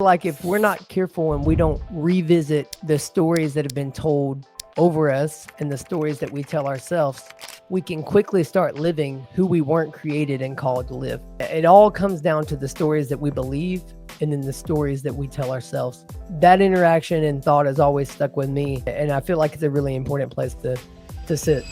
Like if we're not careful and we don't revisit the stories that have been told over us and the stories that we tell ourselves, we can quickly start living who we weren't created and called to live. It all comes down to the stories that we believe and then the stories that we tell ourselves. That interaction and thought has always stuck with me, and I feel like it's a really important place to sit.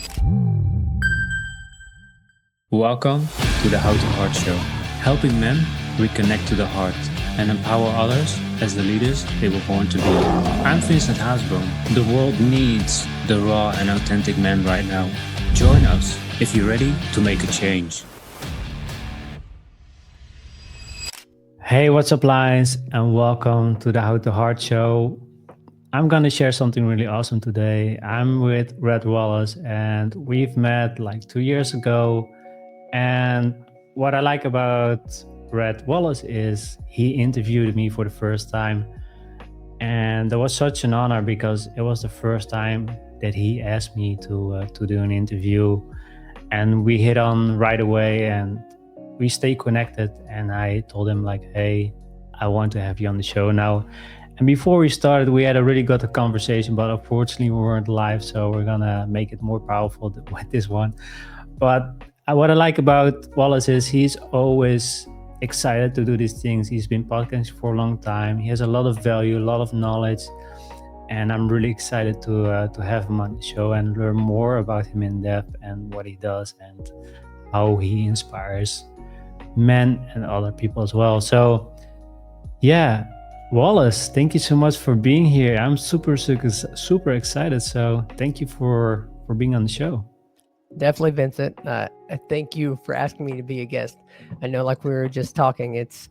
Welcome to the How to Heart Show, helping men reconnect to the heart and empower others as the leaders they were born to be. I'm Vincent Haasboom. The world needs the raw and authentic man right now. Join us if you're ready to make a change. Hey, what's up, Lions, and welcome to the How to Heart Show. I'm going to share something really awesome today. I'm with Red Wallace, and we've met like 2 years ago. And what I like about Red Wallace is he interviewed me for the first time. And that was such an honor because it was the first time that he asked me to do an interview. And we hit on right away and we stay connected. And I told him like, hey, I want to have you on the show now. And before we started, we had a really good conversation, but unfortunately we weren't live. So we're going to make it more powerful with this one. But what I like about Wallace is he's always excited to do these things. He's been podcasting for a long time. He has a lot of value, a lot of knowledge. And I'm really excited to have him on the show and learn more about him in depth and what he does and how he inspires men and other people as well. So yeah, Wallace, thank you so much for being here. I'm super excited. So thank you for being on the show. Definitely, Vincent. Thank you for asking me to be a guest. I know, like we were just talking, it's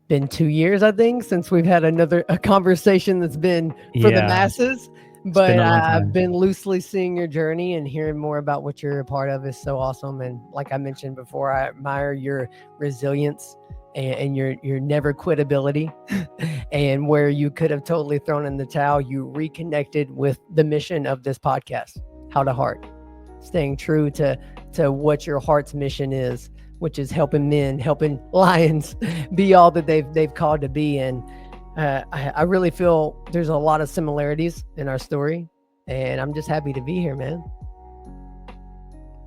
been 2 years, I think, since we've had a conversation that's been for the masses. But I've been loosely seeing your journey and hearing more about what you're a part of is so awesome. And like I mentioned before, I admire your resilience and your never quit ability. And where you could have totally thrown in the towel, you reconnected with the mission of this podcast, How to Heart. Staying true to what your heart's mission is, which is helping men, helping lions be all that they've called to be. And I really feel there's a lot of similarities in our story, and I'm just happy to be here, man.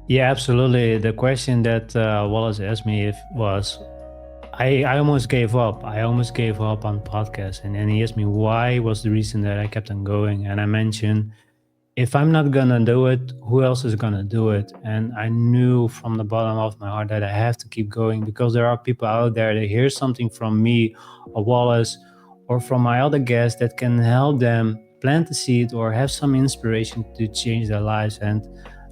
Yeah, absolutely. The question that Wallace asked me was, I almost gave up. I almost gave up on podcasts, and then he asked me why was the reason that I kept on going, and I mentioned, if I'm not gonna do it, who else is gonna do it? And I knew from the bottom of my heart that I have to keep going because there are people out there that hear something from me or Wallace or from my other guests that can help them plant the seed or have some inspiration to change their lives. And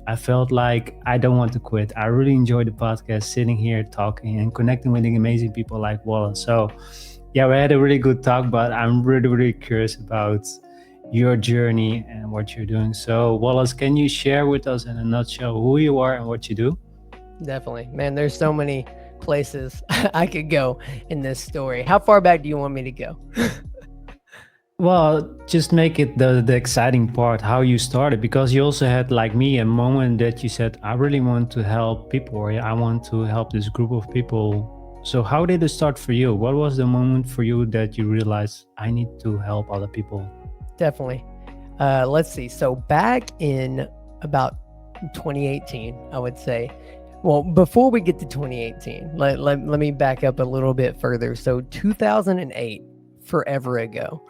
I felt like I don't want to quit. I really enjoyed the podcast, sitting here talking and connecting with amazing people like Wallace. So yeah, we had a really good talk, but I'm really curious about your journey and what you're doing. So Wallace, can you share with us in a nutshell who you are and what you do? Definitely, man. There's so many places I could go in this story. How far back do you want me to go? Well, just make it the exciting part, how you started, because you also had, like me, a moment that you said, I really want to help people, or I want to help this group of people. So how did it start for you? What was the moment for you that you realized I need to help other people? Definitely. Let's see. So back in about 2018, I would say. Well, before we get to 2018, let me back up a little bit further. So 2008, forever ago,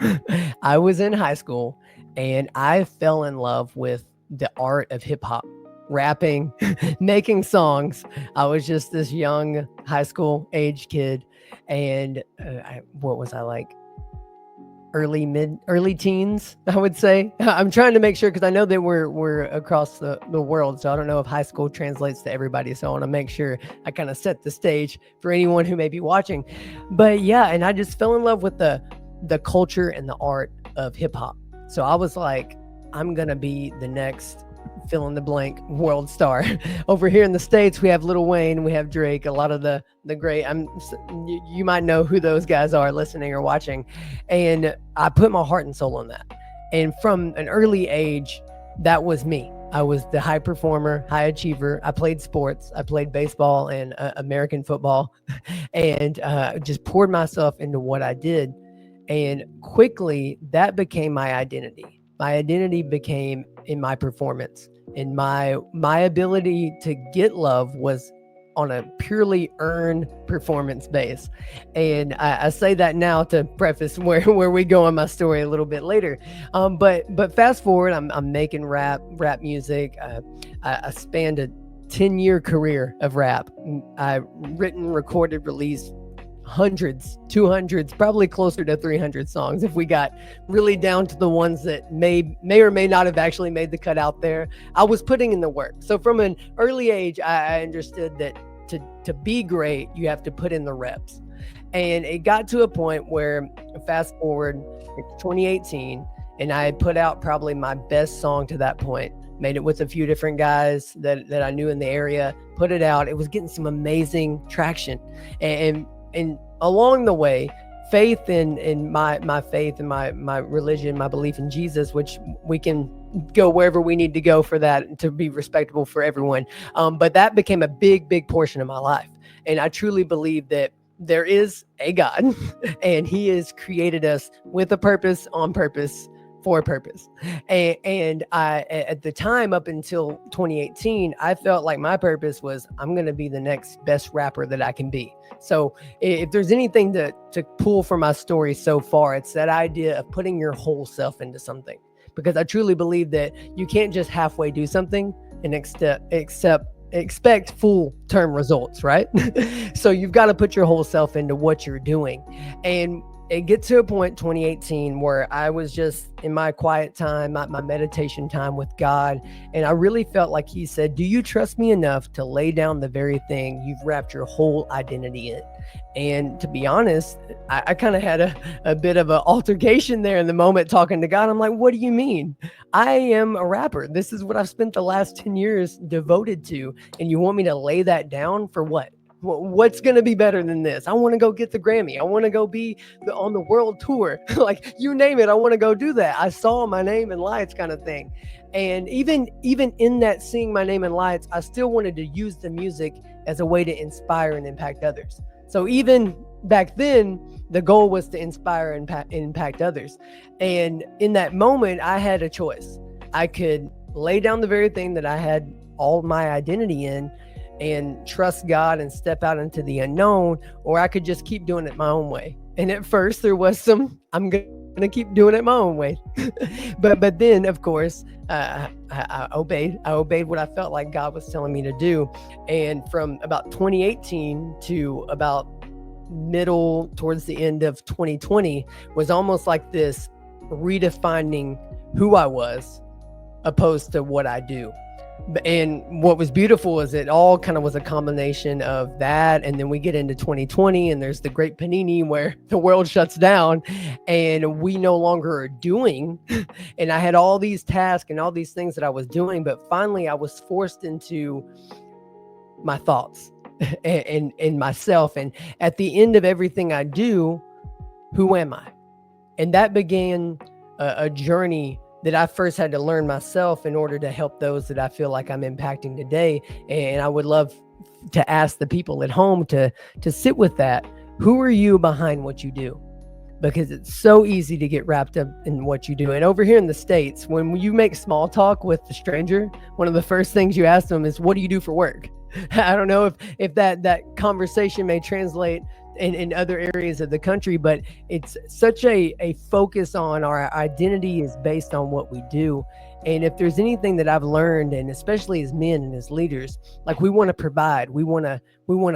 I was in high school and I fell in love with the art of hip hop, rapping, making songs. I was just this young high school age kid. And what was I like? Early teens, I would say. I'm trying to make sure because I know that we're across the world, so I don't know if high school translates to everybody. So I want to make sure I kind of set the stage for anyone who may be watching. But yeah, and I just fell in love with the culture and the art of hip hop. So I was like, I'm gonna be the next fill in the blank world star. Over here in the States, we have Lil Wayne, we have Drake, a lot of the great, you might know who those guys are listening or watching. And I put my heart and soul on that. And from an early age, that was me. I was the high performer, high achiever. I played sports. I played baseball and American football and just poured myself into what I did. And quickly that became my identity. My identity became in my performance, and my ability to get love was on a purely earned performance base. And I say that now to preface where we go in my story a little bit later. But fast forward, I'm making rap music. I spanned a 10-year career of rap. I written, recorded, released hundreds, 200s, probably closer to 300 songs if we got really down to the ones that may or may not have actually made the cut out there. I was putting in the work. So from an early age, I understood that to be great, you have to put in the reps. And it got to a point where, fast forward, it's 2018, and I had put out probably my best song to that point. Made it with a few different guys that I knew in the area, put it out. It was getting some amazing traction. And along the way, faith in my faith and my religion, my belief in Jesus, which we can go wherever we need to go for that to be respectable for everyone. But that became a big portion of my life. And I truly believe that there is a God and he has created us with a purpose, on purpose, for a purpose. And I, at the time, up until 2018, I felt like my purpose was I'm going to be the next best rapper that I can be. So if there's anything to pull from my story so far, it's that idea of putting your whole self into something. Because I truly believe that you can't just halfway do something and expect full term results, right? So you've got to put your whole self into what you're doing. And it gets to a point, 2018, where I was just in my quiet time, my meditation time with God. And I really felt like he said, do you trust me enough to lay down the very thing you've wrapped your whole identity in? And to be honest, I kind of had a bit of an altercation there in the moment talking to God. I'm like, what do you mean? I am a rapper. This is what I've spent the last 10 years devoted to. And you want me to lay that down for what? What's going to be better than this? I want to go get the Grammy. I want to go be on the world tour. Like, you name it, I want to go do that. I saw my name in lights kind of thing. And even in that seeing my name in lights, I still wanted to use the music as a way to inspire and impact others. So even back then, the goal was to inspire and impact others. And in that moment, I had a choice. I could lay down the very thing that I had all my identity in and trust God and step out into the unknown, or I could just keep doing it my own way. And at first there was some, I'm going to keep doing it my own way. but then, of course, I obeyed. I obeyed what I felt like God was telling me to do. And from about 2018 to about middle towards the end of 2020 was almost like this redefining who I was opposed to what I do. And what was beautiful is it all kind of was a combination of that. And then we get into 2020 and there's the great panini where the world shuts down and we no longer are doing. And I had all these tasks and all these things that I was doing, but finally I was forced into my thoughts and myself. And at the end of everything I do, who am I? And that began a journey that I first had to learn myself in order to help those that I feel like I'm impacting today. And I would love to ask the people at home to sit with that. Who are you behind what you do? Because it's so easy to get wrapped up in what you do. And over here in the States, when you make small talk with the stranger, one of the first things you ask them is, what do you do for work? I don't know if that conversation may translate in other areas of the country, but it's such a focus on our identity is based on what we do. And if there's anything that I've learned, and especially as men and as leaders, like we want to provide, we want to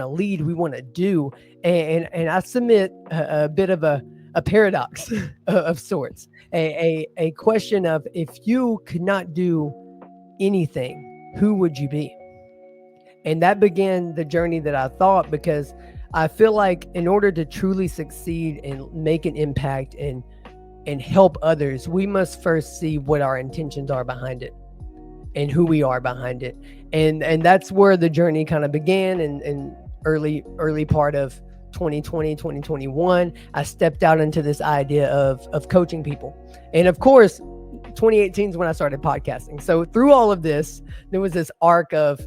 lead, we want to do. And I submit a bit of a paradox of sorts, a question of, if you could not do anything, who would you be? And that began the journey that I thought, because I feel like in order to truly succeed and make an impact and help others, we must first see what our intentions are behind it and who we are behind it. And that's where the journey kind of began in early part of 2020, 2021. I stepped out into this idea of coaching people. And of course, 2018 is when I started podcasting. So through all of this, there was this arc of,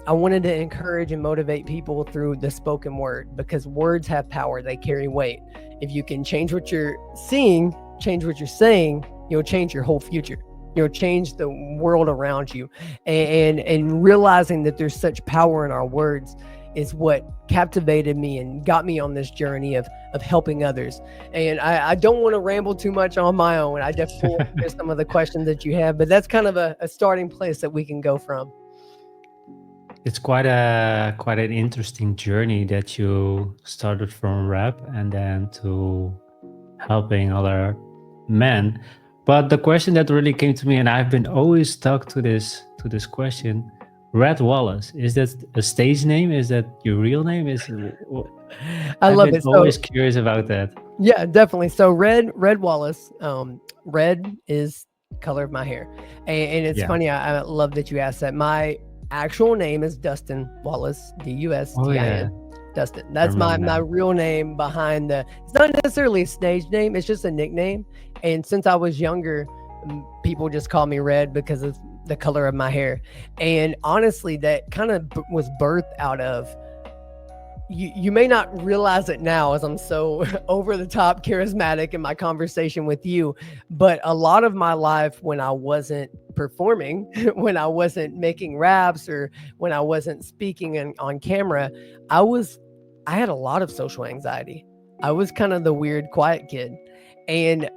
I wanted to encourage and motivate people through the spoken word, because words have power, they carry weight. if you can change what you're seeing, change what you're saying, you'll change your whole future. You'll change the world around you. And realizing that there's such power in our words is what captivated me and got me on this journey of helping others. And I don't want to ramble too much on my own. I definitely want to hear some of the questions that you have, but that's kind of a starting place that we can go from. It's quite an interesting journey that you started from rap and then to helping other men. But the question that really came to me, and I've been always stuck to this question, Red Wallace, is that a stage name? Is that your real name? I love it. Always curious about that. Yeah, definitely. So Red Wallace, red is color of my hair, and it's funny. I love that you asked that. My actual name is Dustin Wallace, Dustin. Oh, yeah. Dustin. That's my real name behind it's not necessarily a stage name. It's just a nickname. And since I was younger, people just call me Red because of the color of my hair. And honestly, that kind of was birthed out of, you may not realize it now as I'm so over the top charismatic in my conversation with you, but a lot of my life when I wasn't performing, when I wasn't making raps or when I wasn't speaking on camera, I had a lot of social anxiety. I was kind of the weird, quiet kid. And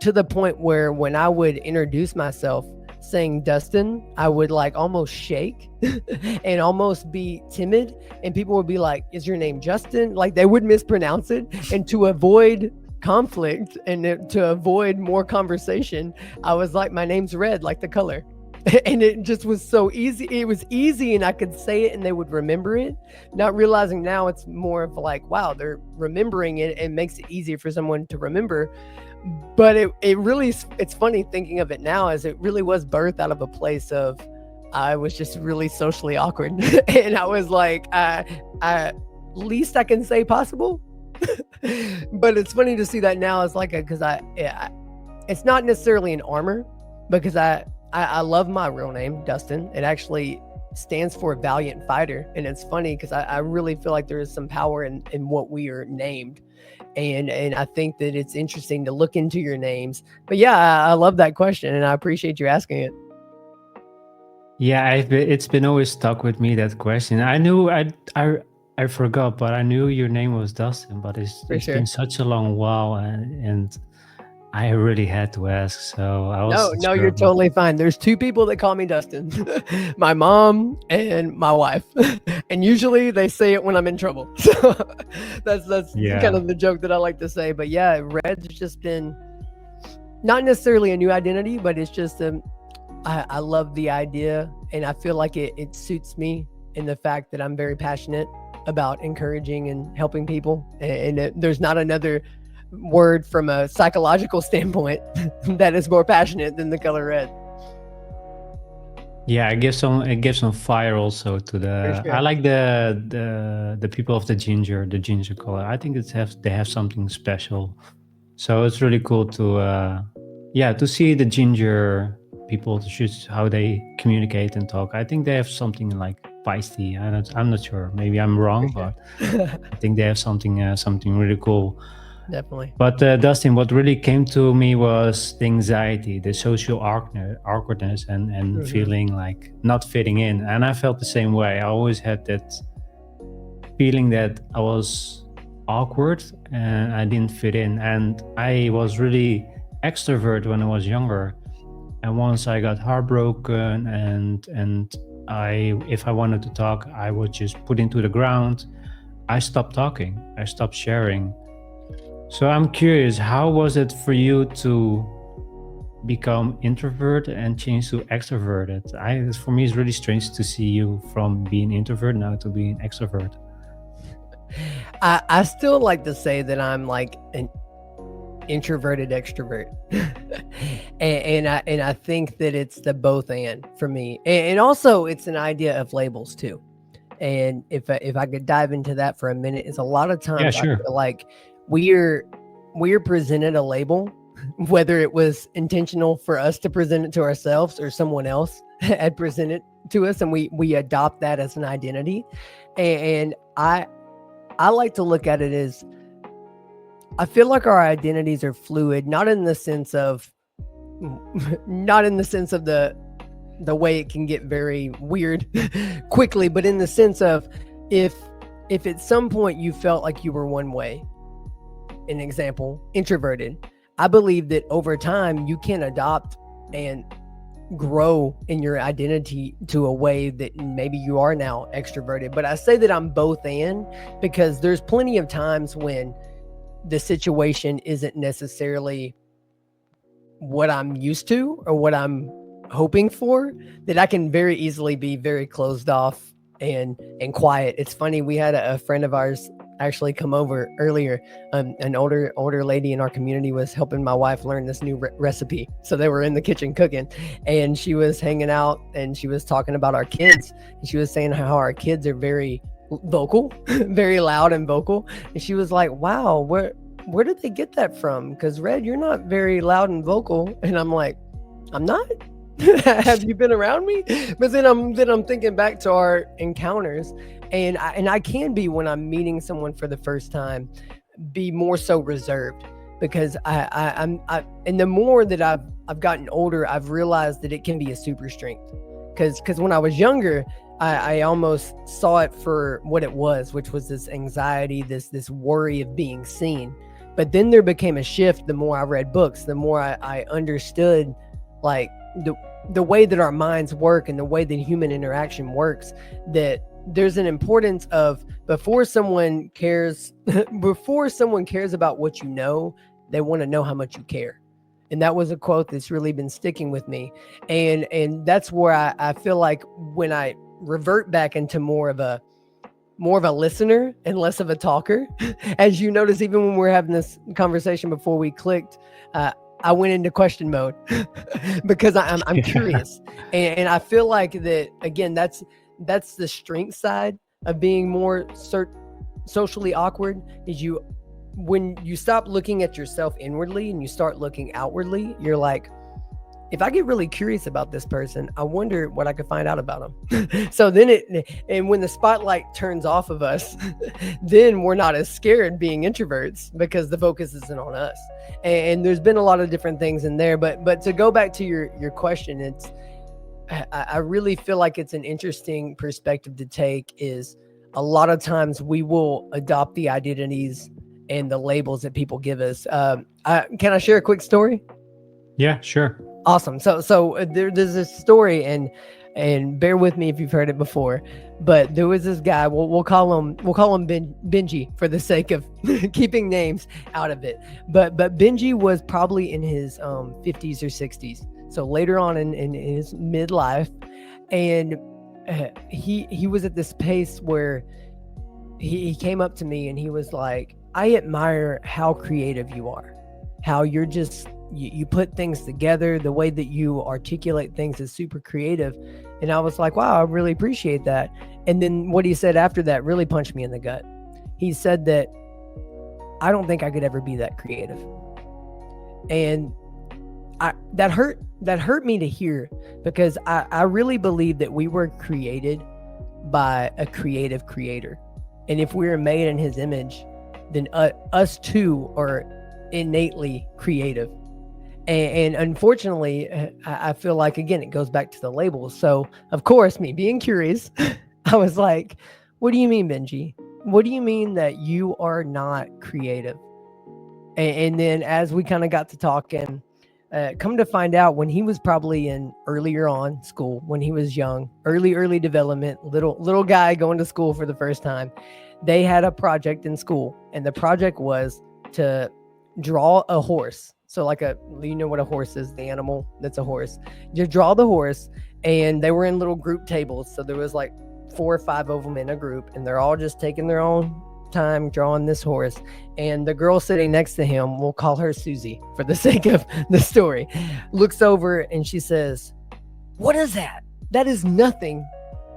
to the point where when I would introduce myself saying Dustin, I would like almost shake and almost be timid. And people would be like, is your name Justin? Like they would mispronounce it. And to avoid conflict and to avoid more conversation, I was like, my name's Red, like the color. And it just was so easy. It was easy and I could say it and they would remember it. Not realizing now it's more of like, wow, they're remembering it and makes it easier for someone to remember. But it really, it's funny thinking of it now as it really was birthed out of a place of, I was just really socially awkward. And I was like, least I can say possible. But it's funny to see that now as like because it's not necessarily an armor because I love my real name, Dustin. It actually stands for valiant fighter. And it's funny because I really feel like there is some power in what we are named. And I think that it's interesting to look into your names. But yeah, I love that question and I appreciate you asking it. Yeah, it's been always stuck with me, that question. I knew I forgot, but I knew your name was Dustin, but it's been such a long while and I really had to ask, so I was No, you're totally fine. There's two people that call me Dustin, my mom and my wife, and usually they say it when I'm in trouble. So that's kind of the joke that I like to say. But yeah, Red's just been not necessarily a new identity, but it's just I love the idea, and I feel like it suits me in the fact that I'm very passionate about encouraging and helping people, and there's not another word from a psychological standpoint that is more passionate than the color red. Yeah, it gives some fire also to the. Sure. I like the people of the ginger color. I think they have something special. So it's really cool to see the ginger people, just how they communicate and talk. I think they have something like feisty. I'm not sure. Maybe I'm wrong, but I think they have something really cool. Definitely. But Dustin, what really came to me was the anxiety, the social awkwardness, and feeling like not fitting in. And I felt the same way. I always had that feeling that I was awkward and I didn't fit in. And I was really extrovert when I was younger. And once I got heartbroken and if I wanted to talk, I would just put into the ground. I stopped talking. I stopped sharing. So I'm curious, how was it for you to become introvert and change to extroverted? For me, it's really strange to see you from being introvert now to being extrovert. I still like to say that I'm like an introverted extrovert, and I think that it's the both and for me, and also it's an idea of labels too. And if I could dive into that for a minute, is a lot of times I feel like we're presented a label, whether it was intentional for us to present it to ourselves or someone else had presented to us, and we adopt that as an identity. And I like to look at it as I feel like our identities are fluid, not in the sense of the way it can get very weird quickly, but in the sense of if at some point you felt like you were one way, an example, introverted, I believe that over time you can adopt and grow in your identity to a way that maybe you are now extroverted. But I say that I'm both and because there's plenty of times when the situation isn't necessarily what I'm used to or what I'm hoping for, that I can very easily be very closed off and quiet. It's funny, we had a friend of ours actually come over earlier. An older lady in our community was helping my wife learn this new recipe, so they were in the kitchen cooking, and she was hanging out and she was talking about our kids, and she was saying how our kids are very vocal, very loud and vocal, and she was like, wow, where did they get that from? Because Red, you're not very loud and vocal. And I'm like, I'm not. Have you been around me? But then I'm thinking back to our encounters, and I can be, when I'm meeting someone for the first time, be more so reserved, because I'm and the more that I've gotten older, I've realized that it can be a super strength. Because when I was younger, I almost saw it for what it was, which was this anxiety, this worry of being seen. But then there became a shift. The more I read books, the more I understood, like, the way that our minds work and the way that human interaction works, that there's an importance of, before someone cares about what you know, they want to know how much you care. And that was a quote that's really been sticking with me. And that's where I feel like when I revert back into more of a listener and less of a talker, as you notice, even when we're having this conversation before we clicked, I went into question mode because I'm curious, and I feel like that, again, that's the strength side of being more socially awkward. Is when you stop looking at yourself inwardly and you start looking outwardly, you're like, if I get really curious about this person, I wonder what I could find out about them. So then and when the spotlight turns off of us, then we're not as scared being introverts because the focus isn't on us. And there's been a lot of different things in there, but to go back to your question, I really feel like it's an interesting perspective to take. Is a lot of times we will adopt the identities and the labels that people give us. Can I share a quick story? Yeah, sure. Awesome. So there's this story, and bear with me if you've heard it before, but there was this guy. We'll call him Benji for the sake of keeping names out of it. But Benji was probably in his 50s or 60s, so later on in his midlife, and he was at this pace where he came up to me and he was like, I admire how creative you are, how you're just you put things together, the way that you articulate things is super creative. And I was like, wow, I really appreciate that. And then what he said after that really punched me in the gut. He said that I don't think I could ever be that creative. And that hurt me to hear, because I really believe that we were created by a creative creator. And if we were made in his image, then us too are innately creative. And unfortunately, I feel like, again, it goes back to the labels. So, of course, me being curious, I was like, what do you mean, Benji? What do you mean that you are not creative? And then as we kind of got to talking, come to find out, when he was probably in earlier on school, when he was young, early development, little guy going to school for the first time, they had a project in school. And the project was to draw a horse. So like you know what a horse is, the animal that's a horse. You draw the horse, and they were in little group tables. So there was like 4 or 5 of them in a group, and they're all just taking their own time drawing this horse. And the girl sitting next to him, we'll call her Susie for the sake of the story, looks over and she says, what is that? That is nothing.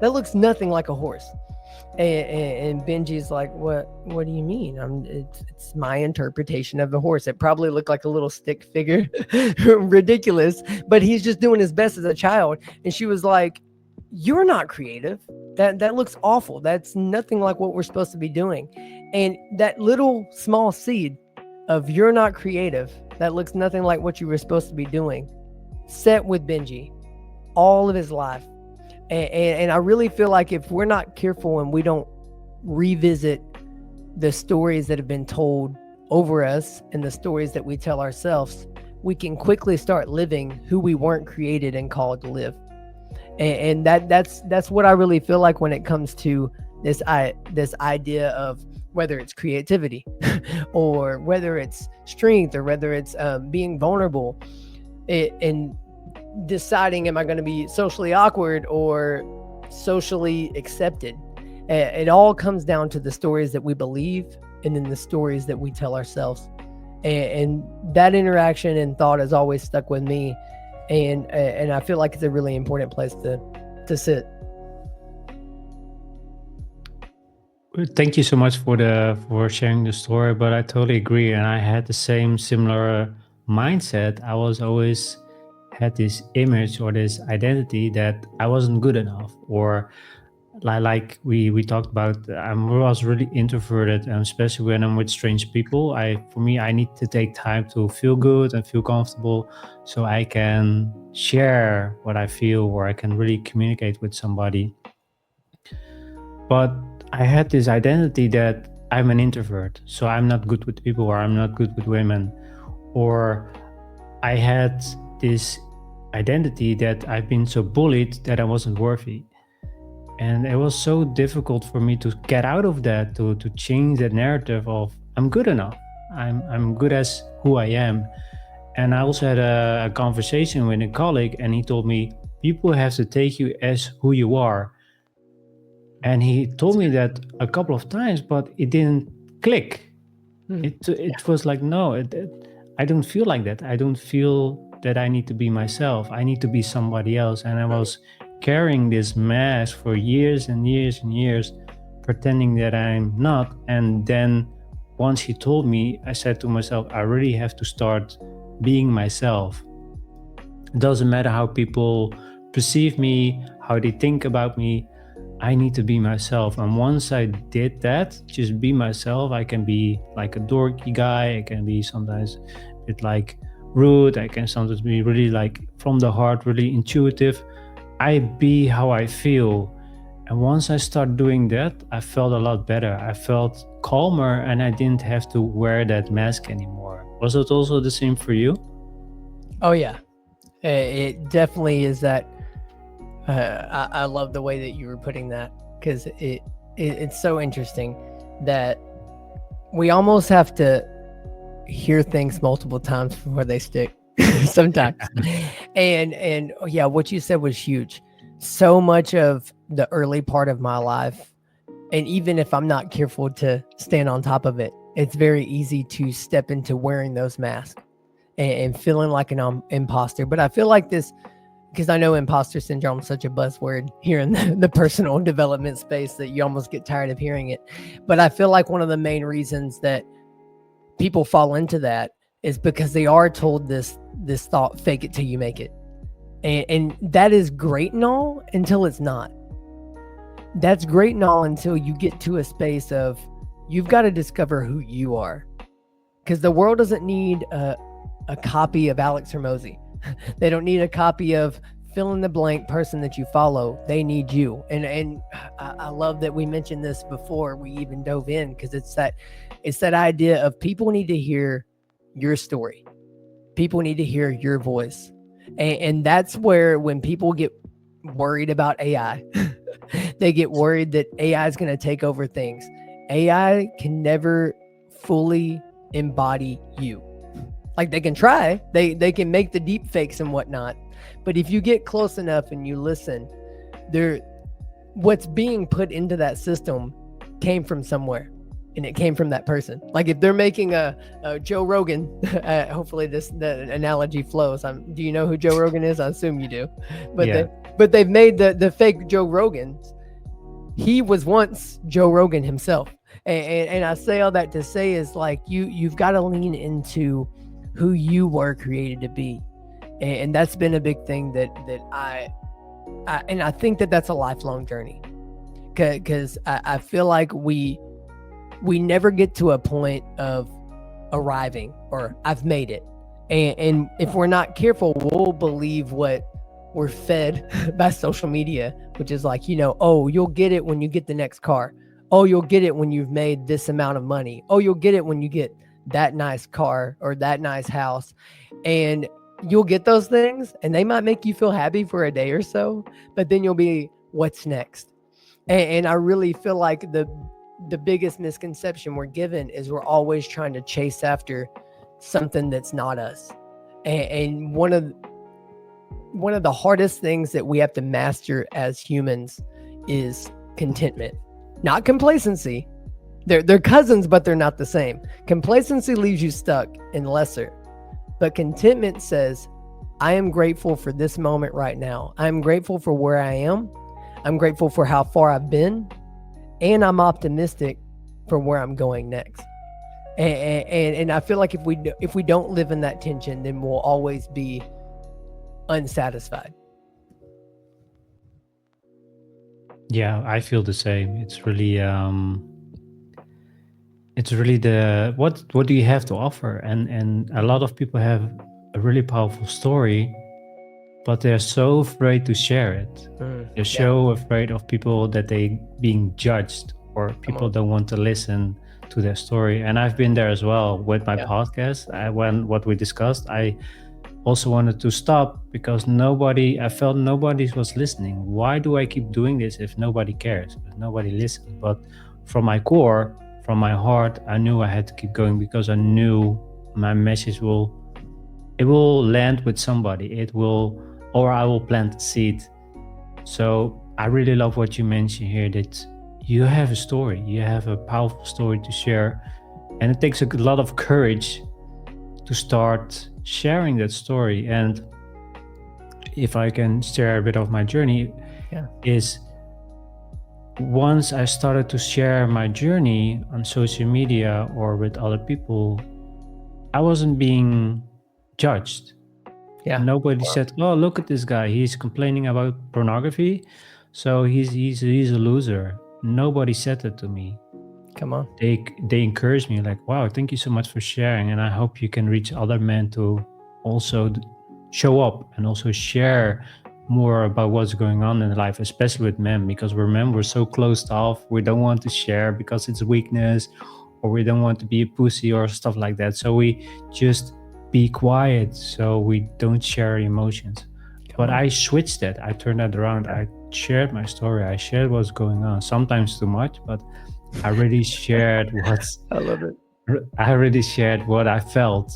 That looks nothing like a horse. And Benji's like, what do you mean? It's my interpretation of the horse. It probably looked like a little stick figure. Ridiculous. But he's just doing his best as a child. And she was like, you're not creative. That looks awful. That's nothing like what we're supposed to be doing. And that little small seed of You're Not Creative, that looks nothing like what you were supposed to be doing, set with Benji all of his life. And I really feel like if we're not careful and we don't revisit the stories that have been told over us and the stories that we tell ourselves, we can quickly start living who we weren't created and called to live. And that's what I really feel like when it comes to this idea of whether it's creativity or whether it's strength or whether it's being vulnerable, and deciding, am I going to be socially awkward or socially accepted? It all comes down to the stories that we believe and then the stories that we tell ourselves. And that interaction and thought has always stuck with me. And I feel like it's a really important place to sit. Thank you so much for sharing the story, but I totally agree. And I had the same similar mindset. I was always had this image or this identity that I wasn't good enough, or like we talked about, I was really introverted, and especially when I'm with strange people, for me I need to take time to feel good and feel comfortable so I can share what I feel, or I can really communicate with somebody. But I had this identity that I'm an introvert, so I'm not good with people, or I'm not good with women, or I had this identity that I've been so bullied that I wasn't worthy. And it was so difficult for me to get out of that, to change that narrative of I'm good enough, I'm good as who I am. And I also had a conversation with a colleague, and he told me people have to take you as who you are. And he told me that a couple of times, but it didn't click. It was like, no, I don't feel like that. I don't feel that I need to be myself. I need to be somebody else. And I was carrying this mask for years and years and years, pretending that I'm not. And then once he told me, I said to myself, I really have to start being myself. It doesn't matter how people perceive me, how they think about me. I need to be myself. And once I did that, just be myself, I can be like a dorky guy. I can be sometimes a bit like rude. I can sometimes be really like from the heart, really intuitive. I be how I feel. And once I start doing that, I felt a lot better. I felt calmer, and I didn't have to wear that mask anymore. Was it also the same for you? Oh yeah, it definitely is that. I love the way that you were putting that, because it's so interesting that we almost have to hear things multiple times before they stick sometimes. And yeah, what you said was huge. So much of the early part of my life, and even if I'm not careful to stand on top of it, it's very easy to step into wearing those masks and feeling like an imposter. But I feel like this, because I know imposter syndrome is such a buzzword here in the personal development space that you almost get tired of hearing it. But I feel like one of the main reasons that people fall into that is because they are told this thought, fake it till you make it. And that is great and all until it's not. That's great and all until you get to a space of you've got to discover who you are. Because the world doesn't need a copy of Alex Hormozy. They don't need a copy of fill in the blank person that you follow. They need you. And I love that we mentioned this before we even dove in, because it's that idea of people need to hear your story. People need to hear your voice. And that's where, when people get worried about AI, they get worried that AI is going to take over things. AI can never fully embody you. Like, they can try, they can make the deep fakes and whatnot. But if you get close enough and you listen, what's being put into that system came from somewhere, and it came from that person. Like, if they're making a Joe Rogan, hopefully the analogy flows. Do you know who Joe Rogan is? I assume you do. But Yeah. they've made the fake Joe Rogans. He was once Joe Rogan himself. And I say all that to say is, like, you've got to lean into who you were created to be. And that's been a big thing that I think that's a lifelong journey, because I feel like we never get to a point of arriving or I've made it. And if we're not careful, we'll believe what we're fed by social media, which is like, oh, you'll get it when you get the next car. Oh, you'll get it when you've made this amount of money. Oh, you'll get it when you get that nice car or that nice house. And you'll get those things and they might make you feel happy for a day or so, but then you'll be, what's next? And I really feel like the biggest misconception we're given is we're always trying to chase after something that's not us. And one of the hardest things that we have to master as humans is contentment, not complacency. They're cousins, but they're not the same. Complacency leaves you stuck in lesser, but contentment says, I am grateful for this moment right now. I'm grateful for where I am. I'm grateful for how far I've been, and I'm optimistic for where I'm going next. And I feel like if we don't live in that tension, then we'll always be unsatisfied. Yeah, I feel the same. It's really the what do you have to offer? And a lot of people have a really powerful story, but they're so afraid to share it. They're so afraid of people that they being judged, or people don't want to listen to their story. And I've been there as well with my podcast. When what we discussed, I also wanted to stop because I felt nobody was listening. Why do I keep doing this if nobody cares, if nobody listens? But from my core, from my heart, I knew I had to keep going because I knew my message will land with somebody. Or I will plant a seed. So I really love what you mentioned here, that you have a story, you have a powerful story to share, and it takes a lot of courage to start sharing that story. And if I can share a bit of my journey, is once I started to share my journey on social media or with other people, I wasn't being judged. Nobody said, oh, look at this guy, he's complaining about pornography, so he's a loser. Nobody said that to me. Come on. They encouraged me, like, wow, thank you so much for sharing, and I hope you can reach other men to also show up and also share more about what's going on in life, especially with men, because we're so closed off. We don't want to share because it's weakness, or we don't want to be a pussy or stuff like that. So we just be quiet so we don't share emotions. But I switched that. I turned that around. I shared my story. I shared what's going on. Sometimes too much, but I really shared I love it. I really shared what I felt,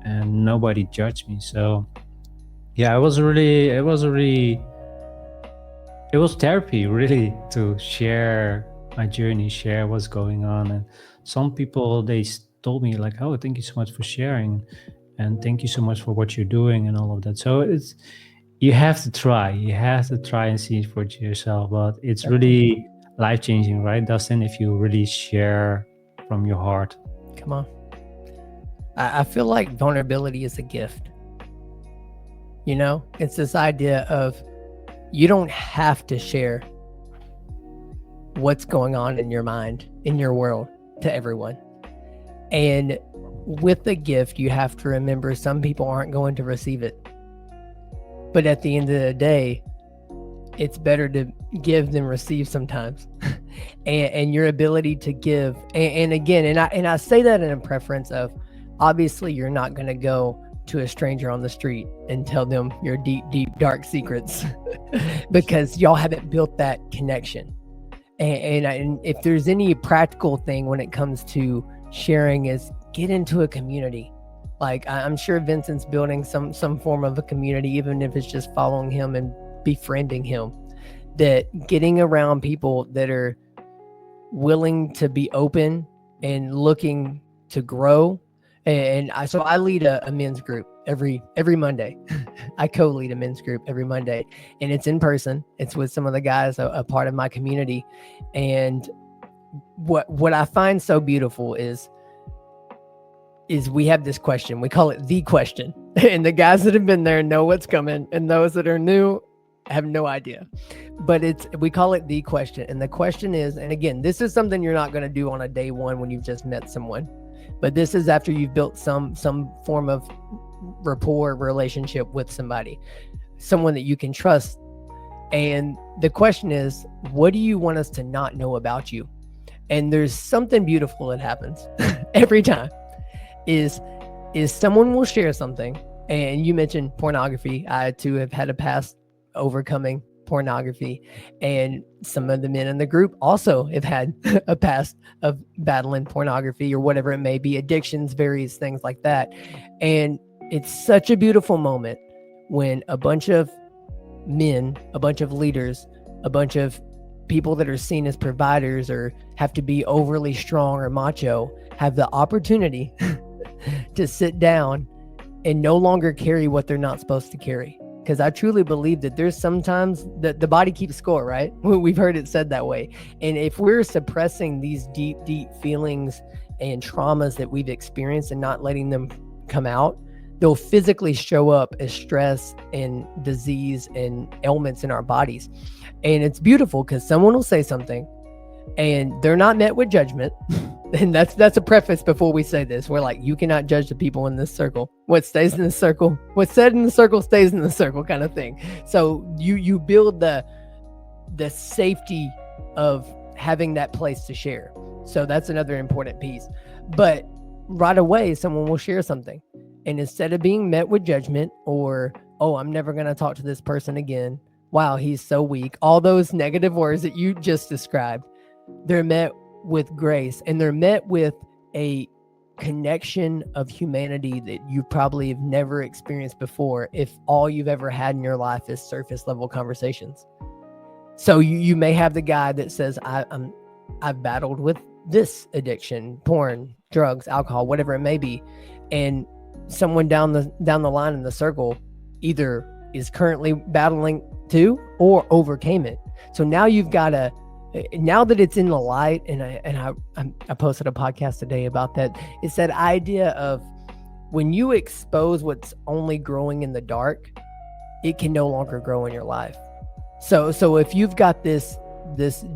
and nobody judged me. So yeah, it was therapy really to share my journey, share what's going on. And some people, they told me like, oh, thank you so much for sharing, and thank you so much for what you're doing and all of that. So you have to try and see it for yourself. But it's really life-changing, right, Dustin, if you really share from your heart. Come on. I feel like vulnerability is a gift. It's this idea of you don't have to share what's going on in your mind, in your world, to everyone. And with the gift, you have to remember some people aren't going to receive it. But at the end of the day, it's better to give than receive sometimes. and your ability to give, and again, I say that in a preference of, obviously you're not going to go to a stranger on the street and tell them your deep, deep, dark secrets because y'all haven't built that connection. And if there's any practical thing when it comes to sharing, is get into a community. Like I'm sure Vincent's building some form of a community, even if it's just following him and befriending him, that getting around people that are willing to be open and looking to grow. And so I lead a men's group every Monday. I co-lead a men's group every Monday, and it's in person. It's with some of the guys, a part of my community. And what I find so beautiful is we have this question. We call it the question. And the guys that have been there know what's coming, and those that are new have no idea. But we call it the question. And the question is, and again, this is something you're not going to do on a day one when you've just met someone. But this is after you've built some form of rapport relationship with somebody, someone that you can trust. And the question is, what do you want us to not know about you? And there's something beautiful that happens every time is someone will share something. And you mentioned pornography. I too have had a past overcoming pornography, and some of the men in the group also have had a past of battling pornography or whatever it may be, addictions, various things like that. And it's such a beautiful moment when a bunch of men, a bunch of leaders, a bunch of people that are seen as providers or have to be overly strong or macho have the opportunity to sit down and no longer carry what they're not supposed to carry. Because I truly believe that there's sometimes that the body keeps score, right? We've heard it said that way. And if we're suppressing these deep, deep feelings and traumas that we've experienced and not letting them come out, they'll physically show up as stress and disease and ailments in our bodies. And it's beautiful because someone will say something and they're not met with judgment. And that's a preface before we say this. We're like, you cannot judge the people in this circle. What stays in the circle, what's said in the circle stays in the circle, kind of thing. So you build the safety of having that place to share. So that's another important piece. But right away, someone will share something. And instead of being met with judgment or, oh, I'm never going to talk to this person again. Wow, he's so weak. All those negative words that you just described, they're met with grace, and they're met with a connection of humanity that you probably have never experienced before if all you've ever had in your life is surface level conversations. So you may have the guy that says, I've battled with this addiction, porn, drugs, alcohol, whatever it may be. And someone down the line in the circle either is currently battling too or overcame it. So now you've got to, now that it's in the light, and I posted a podcast today about that. It's that idea of when you expose what's only growing in the dark, it can no longer grow in your life. So if you've got this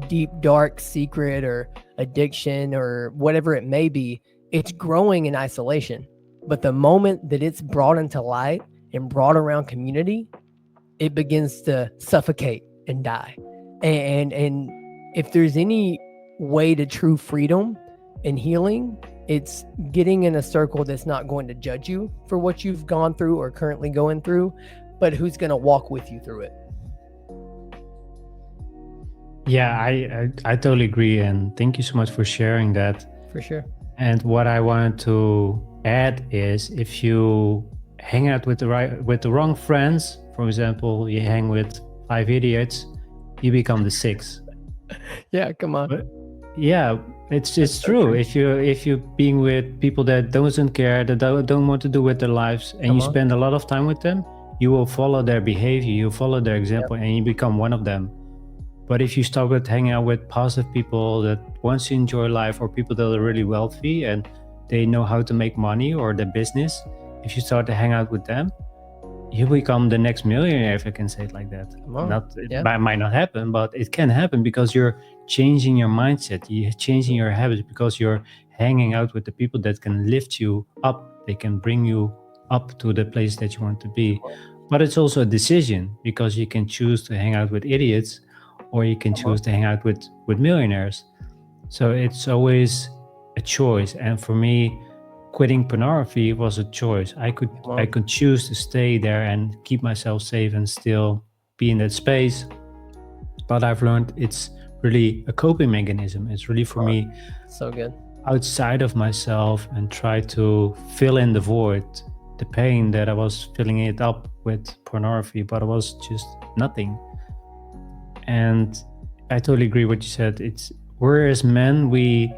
deep, dark secret or addiction or whatever it may be, it's growing in isolation. But the moment that it's brought into light and brought around community, it begins to suffocate and die. And if there's any way to true freedom and healing, it's getting in a circle that's not going to judge you for what you've gone through or currently going through, but who's going to walk with you through it. Yeah, I totally agree. And thank you so much for sharing that. For sure. And what I wanted to add is, if you hang out with the wrong friends, for example, you hang with 5 idiots, you become the 6. Yeah, come on. But yeah, it's true. If you're being with people that don't care, that don't want to do with their lives, and you spend a lot of time with them, you will follow their behavior, you follow their example, and you become one of them. But if you start with hanging out with positive people that want to enjoy life, or people that are really wealthy and they know how to make money or their business, if you start to hang out with them, you become the next millionaire, if I can say it like that. It might not happen, but it can happen because you're changing your mindset, you're changing your habits, because you're hanging out with the people that can lift you up. They can bring you up to the place that you want to be. But it's also a decision, because you can choose to hang out with idiots, or you can choose to hang out with millionaires. So it's always a choice. And for me, quitting pornography was a choice. I could choose to stay there and keep myself safe and still be in that space. But I've learned it's really a coping mechanism. It's really for me so good outside of myself, and try to fill in the void, the pain that I was filling it up with pornography, but it was just nothing. And I totally agree what you said. We're as men, we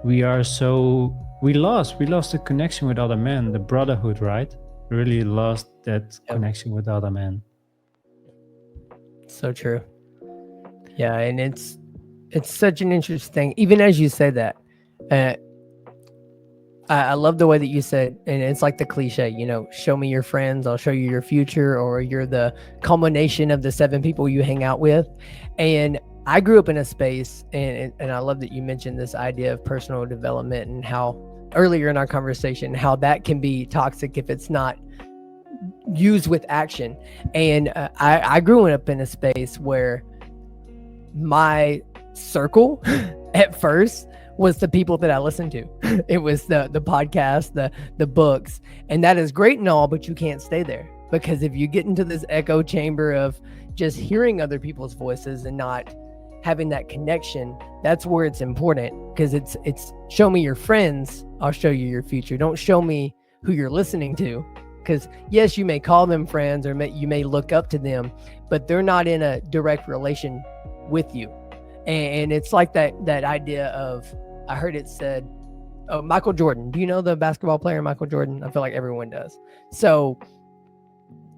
lost the connection with other men, the brotherhood, right? We really lost that connection with other men. So true. Yeah, and it's such an interesting, even as you say that, I love the way that you said, and it's like the cliche, show me your friends, I'll show you your future, or you're the culmination of the 7 people you hang out with. And I grew up in a space, and I love that you mentioned this idea of personal development and how earlier in our conversation, how that can be toxic if it's not used with action. And I grew up in a space where my circle at first was the people that I listened to. It was the podcast, the books, and that is great and all, but you can't stay there, because if you get into this echo chamber of just hearing other people's voices and not having that connection, that's where it's important, because it's show me your friends, I'll show you your future. Don't show me who you're listening to, because yes, you may call them friends, or you may look up to them, but they're not in a direct relation with you. And it's like that idea of, I heard it said, oh, Michael Jordan. Do you know the basketball player Michael Jordan? I feel like everyone does. So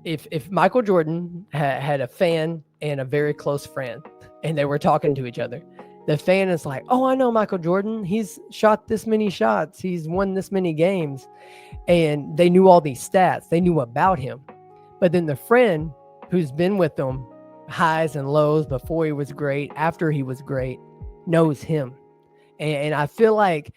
if Michael Jordan had a fan and a very close friend, and they were talking to each other, the fan is like, oh, I know Michael Jordan. He's shot this many shots. He's won this many games. And they knew all these stats. They knew about him. But then the friend who's been with them highs and lows, before he was great, after he was great, knows him. And I feel like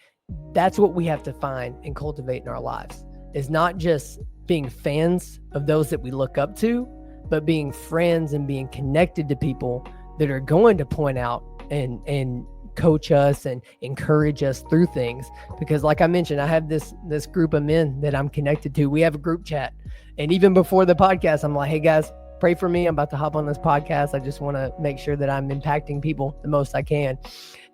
that's what we have to find and cultivate in our lives, is not just being fans of those that we look up to, but being friends and being connected to people that are going to point out and coach us and encourage us through things. Because like I mentioned, I have this group of men that I'm connected to. We have a group chat. And even before the podcast, I'm like, hey guys, pray for me. I'm about to hop on this podcast. I just want to make sure that I'm impacting people the most I can.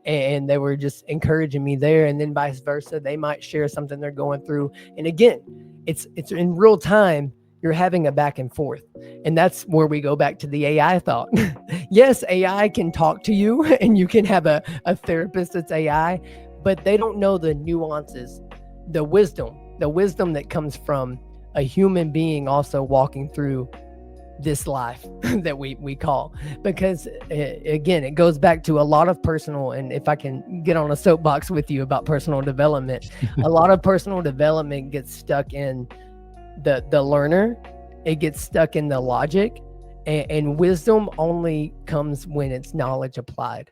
And they were just encouraging me there. And then vice versa, they might share something they're going through. And again, it's in real time. You're having a back and forth. And that's where we go back to the AI thought. Yes, AI can talk to you, and you can have a therapist that's AI, but they don't know the nuances, the wisdom that comes from a human being also walking through this life that we call. Because again, it goes back to a lot of personal, and if I can get on a soapbox with you about personal development, a lot of personal development gets stuck in the learner. It gets stuck in the logic, and wisdom only comes when it's knowledge applied.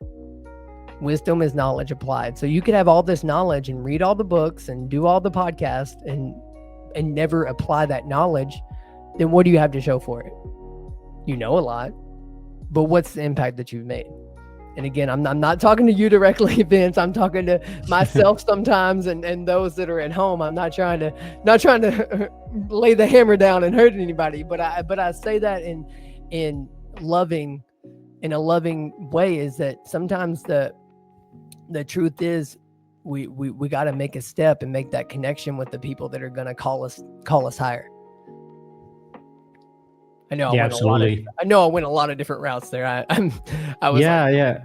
Wisdom is knowledge applied. So you could have all this knowledge and read all the books and do all the podcasts and never apply that knowledge. Then what do you have to show for it? You know a lot, but what's the impact that you've made? And again, I'm not talking to you directly, Vince. I'm talking to myself sometimes, and those that are at home. I'm not trying to lay the hammer down and hurt anybody, but I say that in a loving way, is that sometimes the truth is we got to make a step and make that connection with the people that are going to call us higher. I know. Yeah, absolutely. I went a lot of different routes there. I was. Yeah.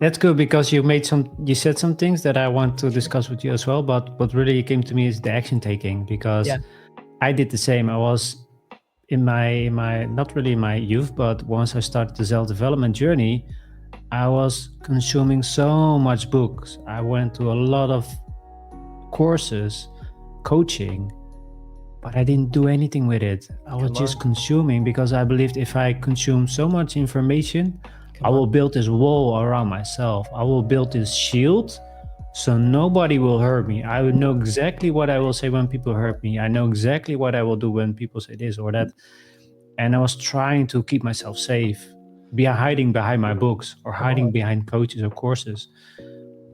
That's good, because you said some things that I want to discuss with you as well. But what really came to me is the action taking, because I did the same. I was in my not really in my youth, but once I started the self-development journey, I was consuming so much books. I went to a lot of courses, coaching, but I didn't do anything with it. I was just consuming, because I believed if I consume so much information, I will build this wall around myself. I will build this shield so nobody will hurt me. I would know exactly what I will say when people hurt me. I know exactly what I will do when people say this or that. And I was trying to keep myself safe, hiding behind my books or hiding behind coaches or courses.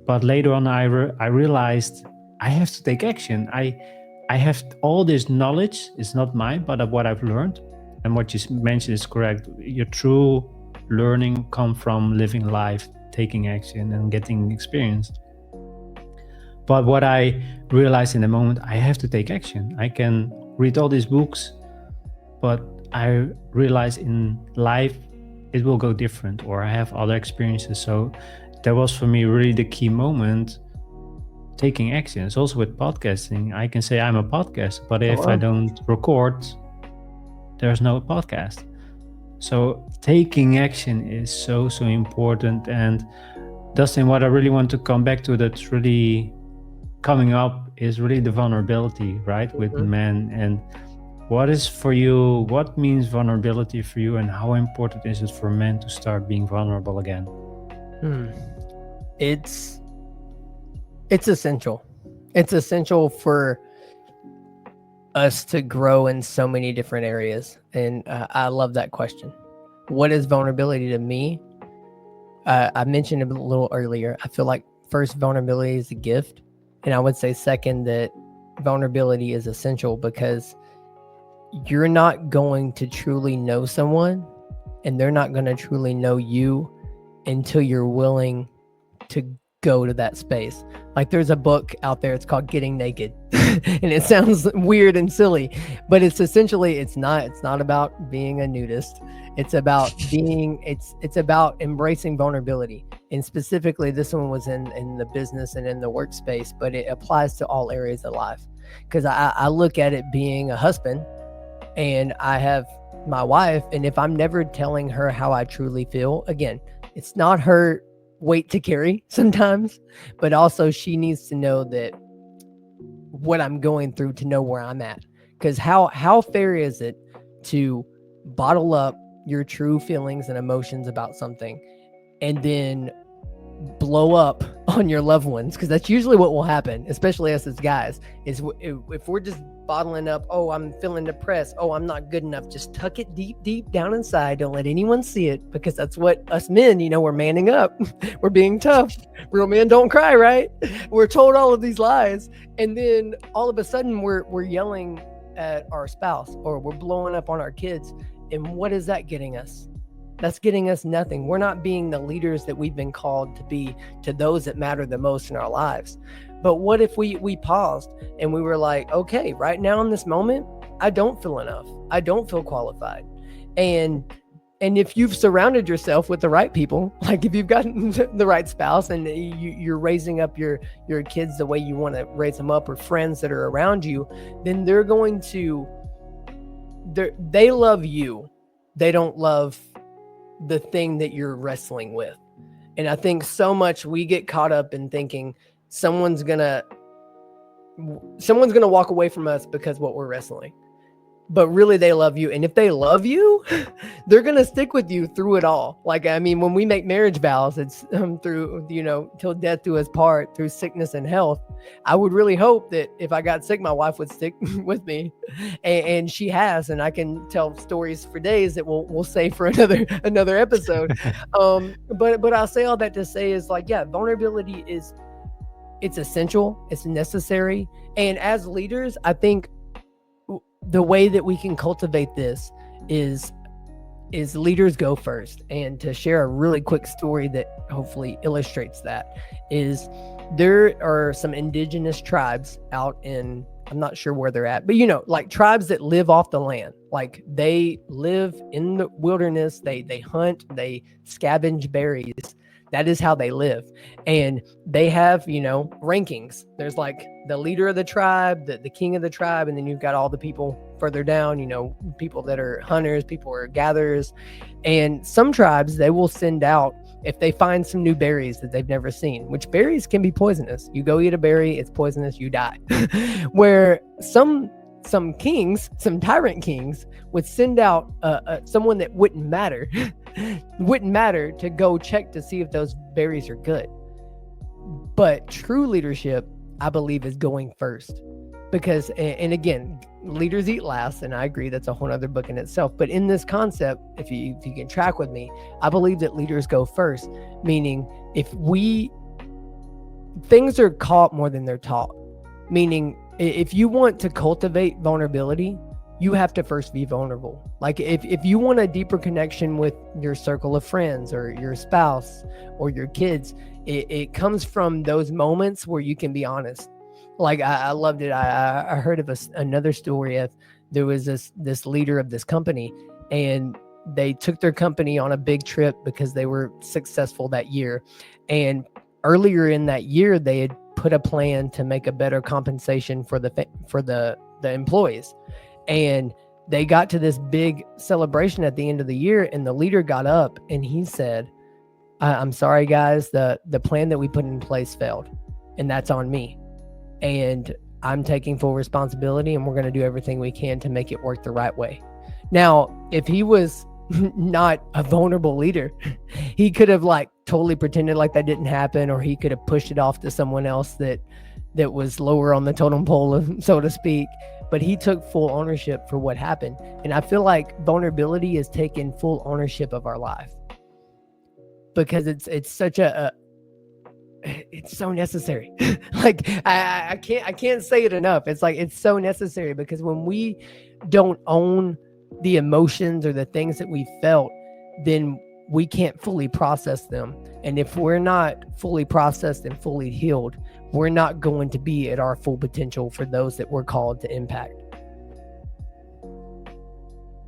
But later on, I realized I have to take action. I have all this knowledge. It's not mine, but of what I've learned. And what you mentioned is correct. Your true learning comes from living life, taking action, and getting experience. But what I realized in the moment, I have to take action. I can read all these books, but I realize in life it will go different, or I have other experiences. So that was for me really the key moment. Taking action. It's also with podcasting. I can say I'm a podcaster, but if I don't record, there's no podcast. So taking action is so important. And Dustin, what I really want to come back to that's really coming up is really the vulnerability, right? With men. And what means vulnerability for you, and how important is it for men to start being vulnerable again? It's essential. It's essential for us to grow in so many different areas. And I love that question. What is vulnerability to me? I mentioned it a little earlier. I feel like first, vulnerability is a gift. And I would say second, that vulnerability is essential because you're not going to truly know someone and they're not going to truly know you until you're willing to go to that space. Like there's a book out there, it's called Getting Naked. And it sounds weird and silly, but it's essentially, it's not about being a nudist. It's about it's about embracing vulnerability. And specifically this one was in the business and in the workspace, but it applies to all areas of life. Because I look at it being a husband, and I have my wife, and if I'm never telling her how I truly feel, again, it's not her weight to carry sometimes, but also she needs to know that what I'm going through to know where I'm at. Because how fair is it to bottle up your true feelings and emotions about something and then blow up on your loved ones? Because that's usually what will happen, especially us as guys, is if we're just bottling up, oh, I'm feeling depressed, oh, I'm not good enough, just tuck it deep down inside, don't let anyone see it, because that's what us men, we're manning up. We're being tough. Real men don't cry, right? We're told all of these lies, and then all of a sudden we're yelling at our spouse, or we're blowing up on our kids. And what is that getting us? That's getting us nothing. We're not being the leaders that we've been called to be to those that matter the most in our lives. But what if we paused and we were like, okay, right now in this moment, I don't feel enough. I don't feel qualified. And if you've surrounded yourself with the right people, like if you've gotten the right spouse and you're raising up your kids the way you want to raise them up, or friends that are around you, then they're going to, they love you. They don't love the thing that you're wrestling with. And I think so much we get caught up in thinking someone's gonna walk away from us because what we're wrestling. But really they love you. And if they love you, they're going to stick with you through it all. Like, I mean, when we make marriage vows, it's through, till death do us part, through sickness and health. I would really hope that if I got sick, my wife would stick with me, and she has, and I can tell stories for days that we'll save for another episode. But I'll say all that to say is, like, yeah, vulnerability it's essential. It's necessary. And as leaders, I think the way that we can cultivate this is leaders go first. And to share a really quick story that hopefully illustrates that is, there are some indigenous tribes out in, I'm not sure where they're at, but like tribes that live off the land. Like they live in the wilderness, they hunt, they scavenge berries. That is how they live. And they have, rankings. There's like the leader of the tribe, the king of the tribe, and then you've got all the people further down, people that are hunters, people are gatherers. And some tribes, they will send out, if they find some new berries that they've never seen, which berries can be poisonous. You go eat a berry, it's poisonous, you die. Where some kings, some tyrant kings, would send out someone that wouldn't matter to go check to see if those berries are good. But true leadership, I believe, is going first, because, and again, leaders eat last, and I agree, that's a whole other book in itself. But in this concept, if you can track with me, I believe that leaders go first, meaning things are caught more than they're taught. Meaning, if you want to cultivate vulnerability, you have to first be vulnerable. Like if you want a deeper connection with your circle of friends or your spouse or your kids, it comes from those moments where you can be honest. Like I loved it. I heard of another story of, there was this leader of this company, and they took their company on a big trip because they were successful that year. And earlier in that year, they had put a plan to make a better compensation for the employees. And they got to this big celebration at the end of the year, and the leader got up and he said, I'm sorry, guys, the plan that we put in place failed, and that's on me. And I'm taking full responsibility, and we're going to do everything we can to make it work the right way. Now, if he was not a vulnerable leader, he could have totally pretended like that didn't happen, or he could have pushed it off to someone else that that was lower on the totem pole, so to speak, but he took full ownership for what happened. And I feel like vulnerability is taking full ownership of our life, because it's such it's so necessary. Like I can't say it enough. It's like, it's so necessary, because when we don't own the emotions or the things that we felt, then we can't fully process them. And if we're not fully processed and fully healed, we're not going to be at our full potential for those that we're called to impact.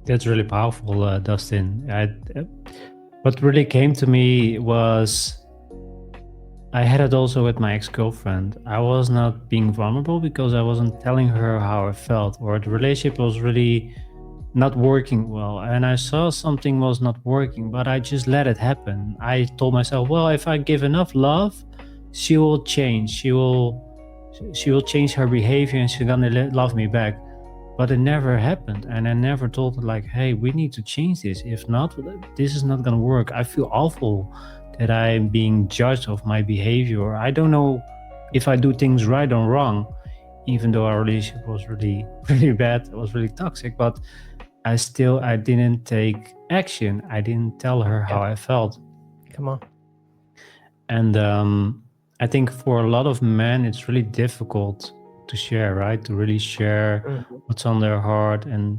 That's really powerful, Dustin. What really came to me was, I had it also with my ex-girlfriend. I was not being vulnerable because I wasn't telling her how I felt, or the relationship was really not working well, and I saw something was not working, but I just let it happen. I told myself, well, if I give enough love, she will change. She will change her behavior, and she's gonna love me back. But it never happened, and I never told her, like, hey, we need to change this. If not, this is not gonna work. I feel awful that I'm being judged of my behavior. I don't know if I do things right or wrong, even though our relationship was really, really bad. It was really toxic, but I didn't take action. I didn't tell her how I felt. Come on. And I think for a lot of men, it's really difficult to share, right? To really share what's on their heart, and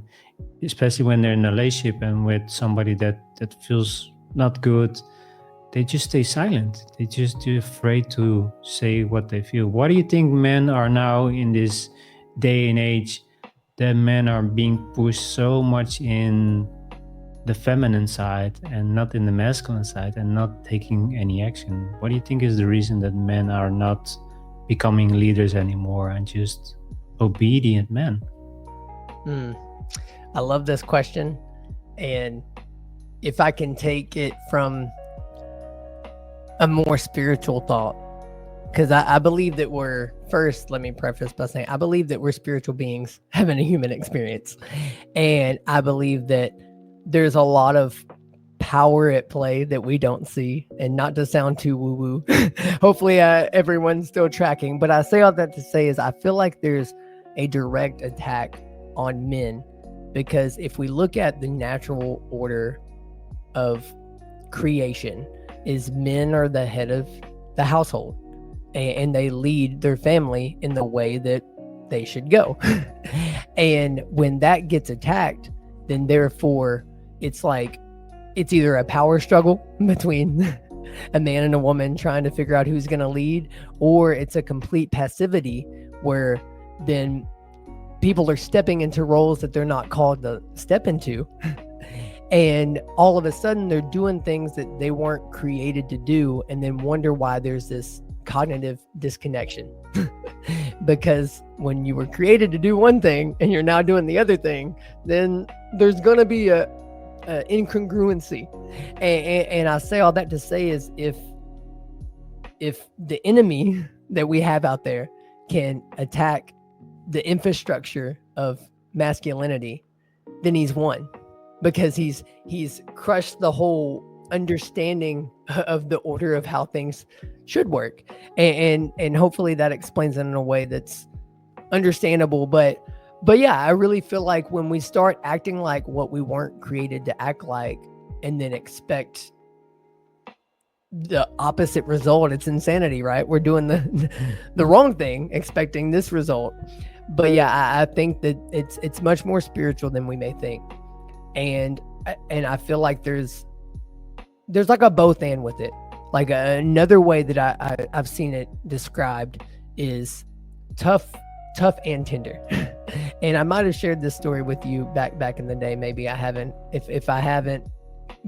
especially when they're in a relationship and with somebody that feels not good, they just stay silent. They just too afraid to say what they feel. What do you think men are now in this day and age? That men are being pushed so much in the feminine side and not in the masculine side, and not taking any action. What do you think is the reason that men are not becoming leaders anymore and just obedient men? I love this question. And if I can take it from a more spiritual thought, because I believe that let me preface by saying, I believe that we're spiritual beings having a human experience. And I believe that there's a lot of power at play that we don't see. And not to sound too woo-woo, hopefully everyone's still tracking. But I say all that to say is, I feel like there's a direct attack on men, because if we look at the natural order of creation, is men are the head of the household, and they lead their family in the way that they should go. And when that gets attacked, then therefore it's like, it's either a power struggle between a man and a woman trying to figure out who's going to lead, or it's a complete passivity where then people are stepping into roles that they're not called to step into. And all of a sudden they're doing things that they weren't created to do, and then wonder why there's this cognitive disconnection. Because when you were created to do one thing and you're now doing the other thing, then there's going to be a incongruency. And I say all that to say is, if the enemy that we have out there can attack the infrastructure of masculinity, then he's won, because he's crushed the whole understanding of the order of how things should work. And hopefully that explains it in a way that's understandable. But yeah, I really feel like when we start acting like what we weren't created to act like, and then expect the opposite result, it's insanity, right? We're doing the wrong thing, expecting this result. But yeah, I think that it's much more spiritual than we may think. And I feel like there's like a both and with it. Like another way that I've seen it described is tough and tender. And I might have shared this story with you back in the day. Maybe I haven't. If I haven't,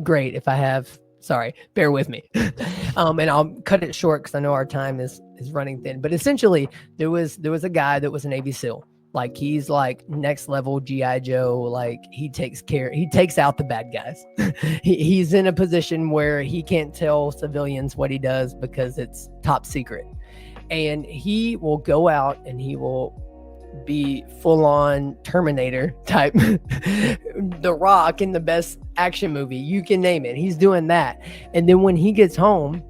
great. If I have, sorry, bear with me. And I'll cut it short because I know our time is running thin. But essentially, there was a guy that was a Navy SEAL. Like, he's like next level G.I. Joe. Like, he takes out the bad guys. He's in a position where he can't tell civilians what he does because it's top secret. And he will go out and he will be full on Terminator type, The Rock in the best action movie, you can name it. He's doing that. And then when he gets home,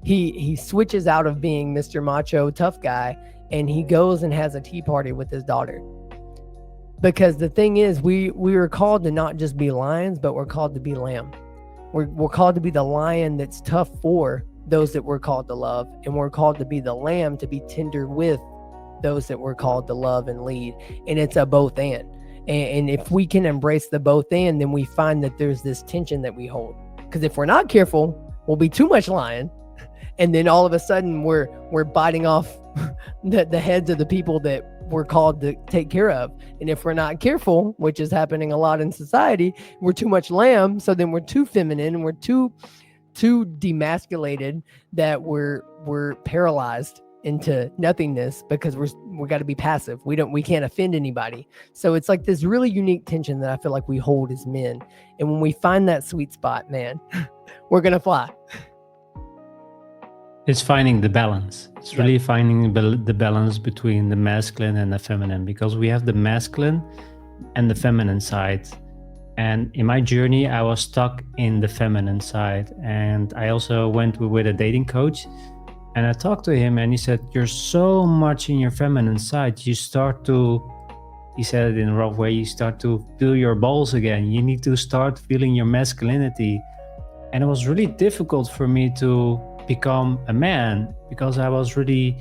he switches out of being Mr. Macho tough guy, and he goes and has a tea party with his daughter. Because the thing is, we are called to not just be lions, but we're called to be lamb. We're called to be the lion that's tough for those that we're called to love, and we're called to be the lamb to be tender with those that we're called to love and lead. And it's a both and. And if we can embrace the both and, then we find that there's this tension that we hold. Because if we're not careful, we'll be too much lion, and then all of a sudden we're biting off the heads of the people that we're called to take care of. And if we're not careful, which is happening a lot in society, we're too much lamb, so then we're too feminine and we're too demasculated that we're paralyzed into nothingness because we got to be passive. We can't offend anybody. So it's like this really unique tension that I feel like we hold as men. And when we find that sweet spot, man, we're gonna fly. It's finding the balance. It's really finding the balance between the masculine and the feminine, because we have the masculine and the feminine side. And in my journey, I was stuck in the feminine side. And I also went with a dating coach, and I talked to him, and he said, you're so much in your feminine side. You start to, he said it in a rough way, you start to feel your balls again. You need to start feeling your masculinity. And it was really difficult for me to become a man, because I was really,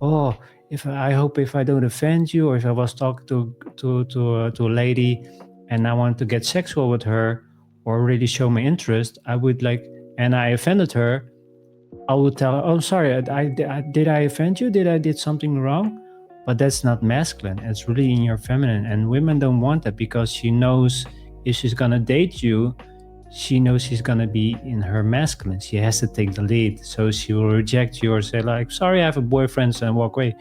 I hope if I don't offend you, or if I was talking to a lady and I wanted to get sexual with her or really show my interest, I would and I offended her, I would tell her, oh, sorry, did I offend you? Did I did something wrong? But that's not masculine. It's really in your feminine. And women don't want that, because she knows if she's gonna date you, she knows she's gonna be in her masculine. She has to take the lead. So she will reject you or say sorry, I have a boyfriend, and walk away.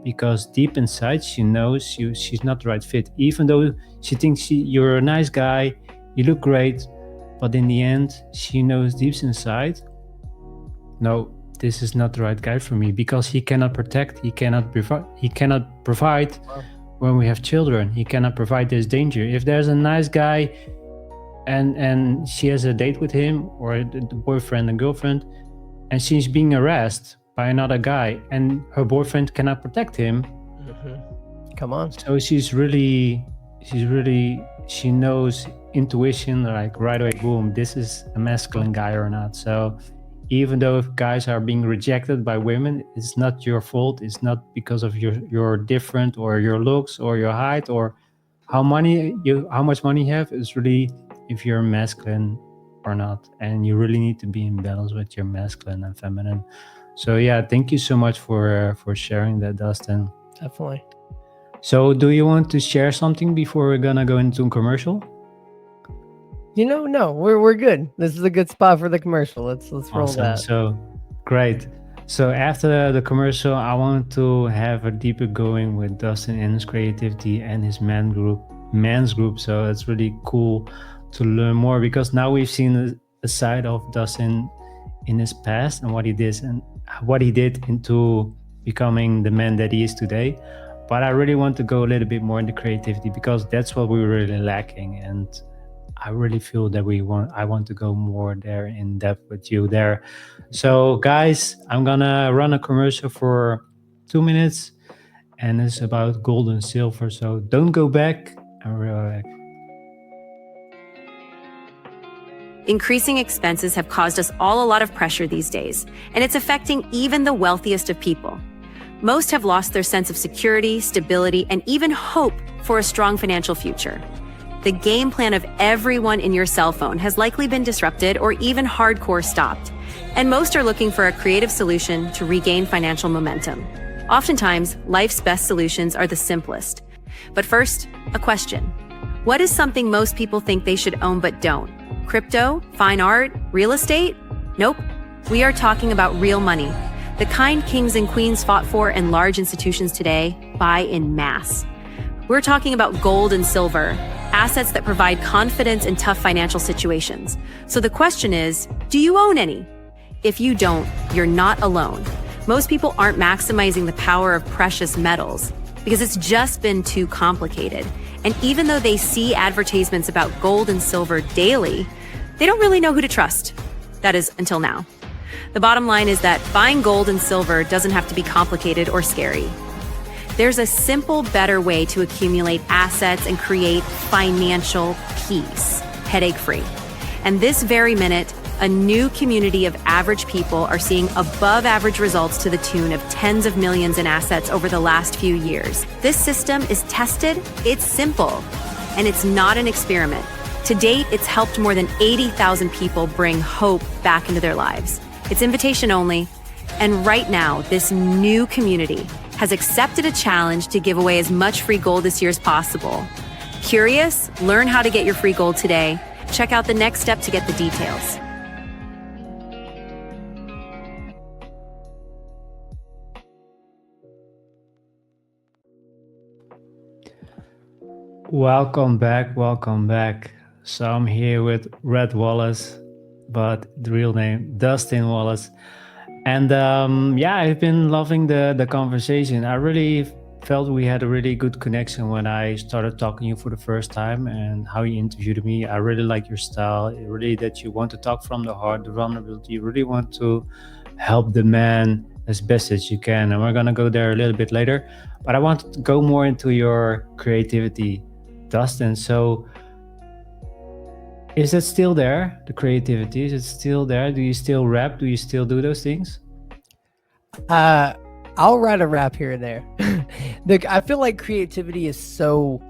Because deep inside, she knows she's not the right fit. Even though she thinks you're a nice guy, you look great, but in the end, she knows deep inside, no, this is not the right guy for me, because he cannot protect, he cannot provide when we have children. He cannot provide this danger. If there's a nice guy and she has a date with him, or the boyfriend and girlfriend, and she's being harassed by another guy, and her boyfriend cannot protect him. Come on. So she knows intuition, right away, boom, this is a masculine guy or not. So even though if guys are being rejected by women, it's not your fault. It's not because of you're different, or your looks, or your height, or how much money you have. It's really if you're masculine or not, and you really need to be in balance with your masculine and feminine. So yeah, thank you so much for sharing that, Dustin. Definitely. So do you want to share something before we're gonna go into a commercial? No, we're good. This is a good spot for the commercial. Let's roll that. So great. So after the commercial, I want to have a deeper going with Dustin and his creativity and his men's group. So it's really cool to learn more, because now we've seen a side of Dustin in his past and what he did into becoming the man that he is today. But I really want to go a little bit more into creativity, because that's what we're really lacking. And I really feel that I want to go more there in depth with you there. So guys, I'm gonna run a commercial for 2 minutes, and it's about gold and silver. So don't go back, and we're right back. Increasing expenses have caused us all a lot of pressure these days, and it's affecting even the wealthiest of people. Most have lost their sense of security, stability, and even hope for a strong financial future. The game plan of everyone in your cell phone has likely been disrupted or even hardcore stopped, and most are looking for a creative solution to regain financial momentum. Oftentimes, life's best solutions are the simplest. But first, a question. What is something most people think they should own but don't? Crypto, fine art, real estate? Nope. We are talking about real money. The kind kings and queens fought for and large institutions today buy in mass. We're talking about gold and silver, assets that provide confidence in tough financial situations. So the question is, do you own any? If you don't, you're not alone. Most people aren't maximizing the power of precious metals because it's just been too complicated. And even though they see advertisements about gold and silver daily, they don't really know who to trust. That is, until now. The bottom line is that buying gold and silver doesn't have to be complicated or scary. There's a simple, better way to accumulate assets and create financial peace, headache-free. And this very minute, a new community of average people are seeing above average results to the tune of tens of millions in assets over the last few years. This system is tested, it's simple, and it's not an experiment. To date, it's helped more than 80,000 people bring hope back into their lives. It's invitation only. And right now, this new community has accepted a challenge to give away as much free gold this year as possible. Curious? Learn how to get your free gold today. Check out the next step to get the details. Welcome back. So I'm here with Red Wallace, but the real name, Dustin Wallace. And I've been loving the conversation. I really felt we had a really good connection when I started talking to you for the first time and how you interviewed me. I really like your style, really that you want to talk from the heart, the vulnerability. You really want to help the man as best as you can. And we're going to go there a little bit later. But I want to go more into your creativity, Dustin. So is it still there? The creativity, is it still there? Do you still rap? Do you still do those things? I'll write a rap here and there. I feel like creativity is so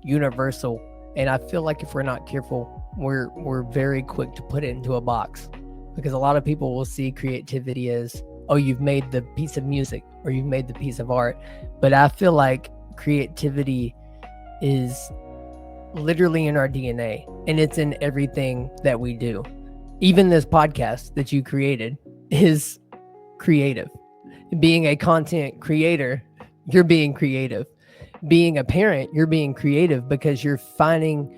universal, and I feel like if we're not careful, we're very quick to put it into a box, because a lot of people will see creativity as, oh, you've made the piece of music or you've made the piece of art. But I feel like creativity is literally in our DNA, and it's in everything that we do. Even this podcast that you created is creative. Being a content creator, you're being creative. Being a parent, you're being creative because you're finding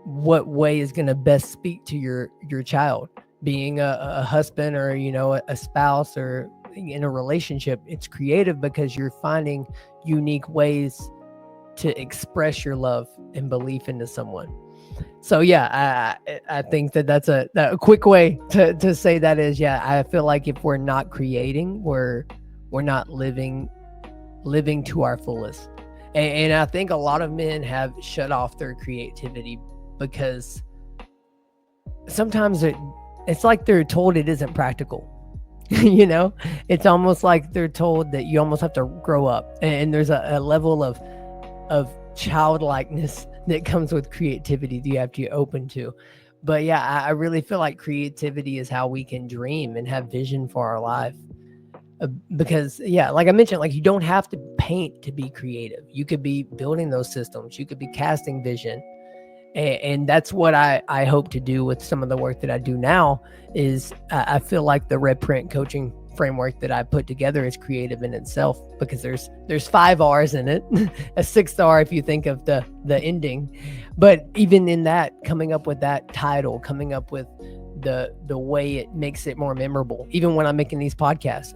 what way is going to best speak to your child. Being a husband or, a spouse or in a relationship, it's creative because you're finding unique ways to express your love and belief into someone. So I think that's a quick way to say that is, I feel like if we're not creating, we're not living to our fullest. And I think a lot of men have shut off their creativity because sometimes it's like they're told it isn't practical. It's almost like they're told that you almost have to grow up, and there's a level of childlikeness that comes with creativity that you have to be open to. But I really feel like creativity is how we can dream and have vision for our life. Because like I mentioned, like you don't have to paint to be creative. You could be building those systems. You could be casting vision. And that's what I hope to do with some of the work that I do now is I feel like the Red Print coaching framework that I put together is creative in itself, because there's 5 R's in it, a 6th R if you think of the ending. But even in that, coming up with that title, coming up with the way it makes it more memorable. Even when I'm making these podcasts,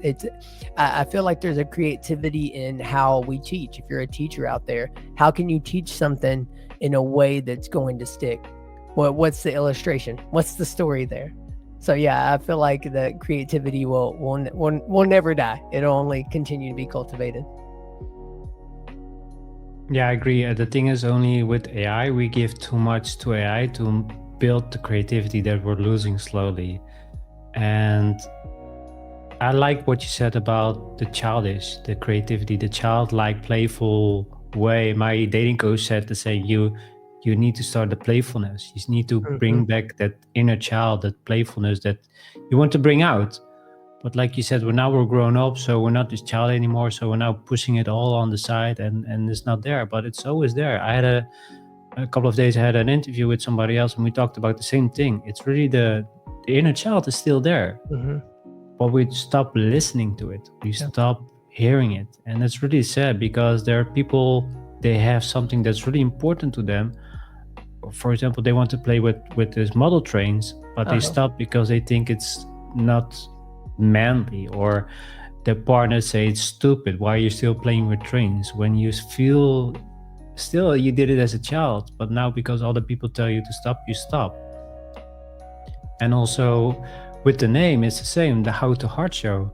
I feel like there's a creativity in how we teach. If you're a teacher out there, how can you teach something in a way that's going to stick? What's the illustration? What's the story there? So I feel like the creativity will never die. It'll only continue to be cultivated. Yeah, I agree. The thing is, only with AI, we give too much to AI to build the creativity that we're losing slowly. And I like what you said about the childish, the creativity, the childlike, playful way. My dating coach said the same. You need to start the playfulness. You need to bring back that inner child, that playfulness that you want to bring out. But like you said, we're grown up, so we're not this child anymore. So we're now pushing it all on the side, and it's not there, but it's always there. I had a couple of days, I had an interview with somebody else, and we talked about the same thing. It's really the inner child is still there, but we stop listening to it. We stop hearing it. And it's really sad, because there are people, they have something that's really important to them. For example, they want to play with these model trains, but they stop because they think it's not manly, or their partner say it's stupid. Why are you still playing with trains when you feel still you did it as a child, but now because other people tell you to stop, you stop. And also with the name, it's the same, the How to Heart Show.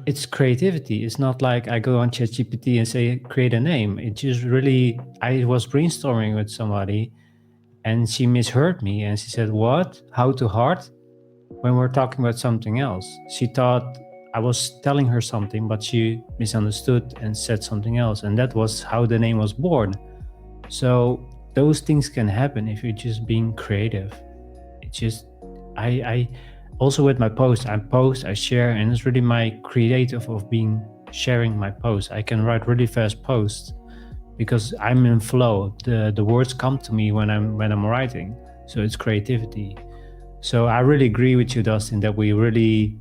it's creativity. It's not like I go on ChatGPT and say, create a name. It just really, I was brainstorming with somebody and she misheard me. And she said, what? How to heart? When we're talking about something else. She thought I was telling her something, but she misunderstood and said something else. And that was how the name was born. So those things can happen if you're just being creative. It's just, I also with my post, I share, and it's really my creative of being sharing my posts. I can write really fast posts because I'm in flow. The words come to me when I'm writing. So it's creativity. So I really agree with you, Dustin, that we really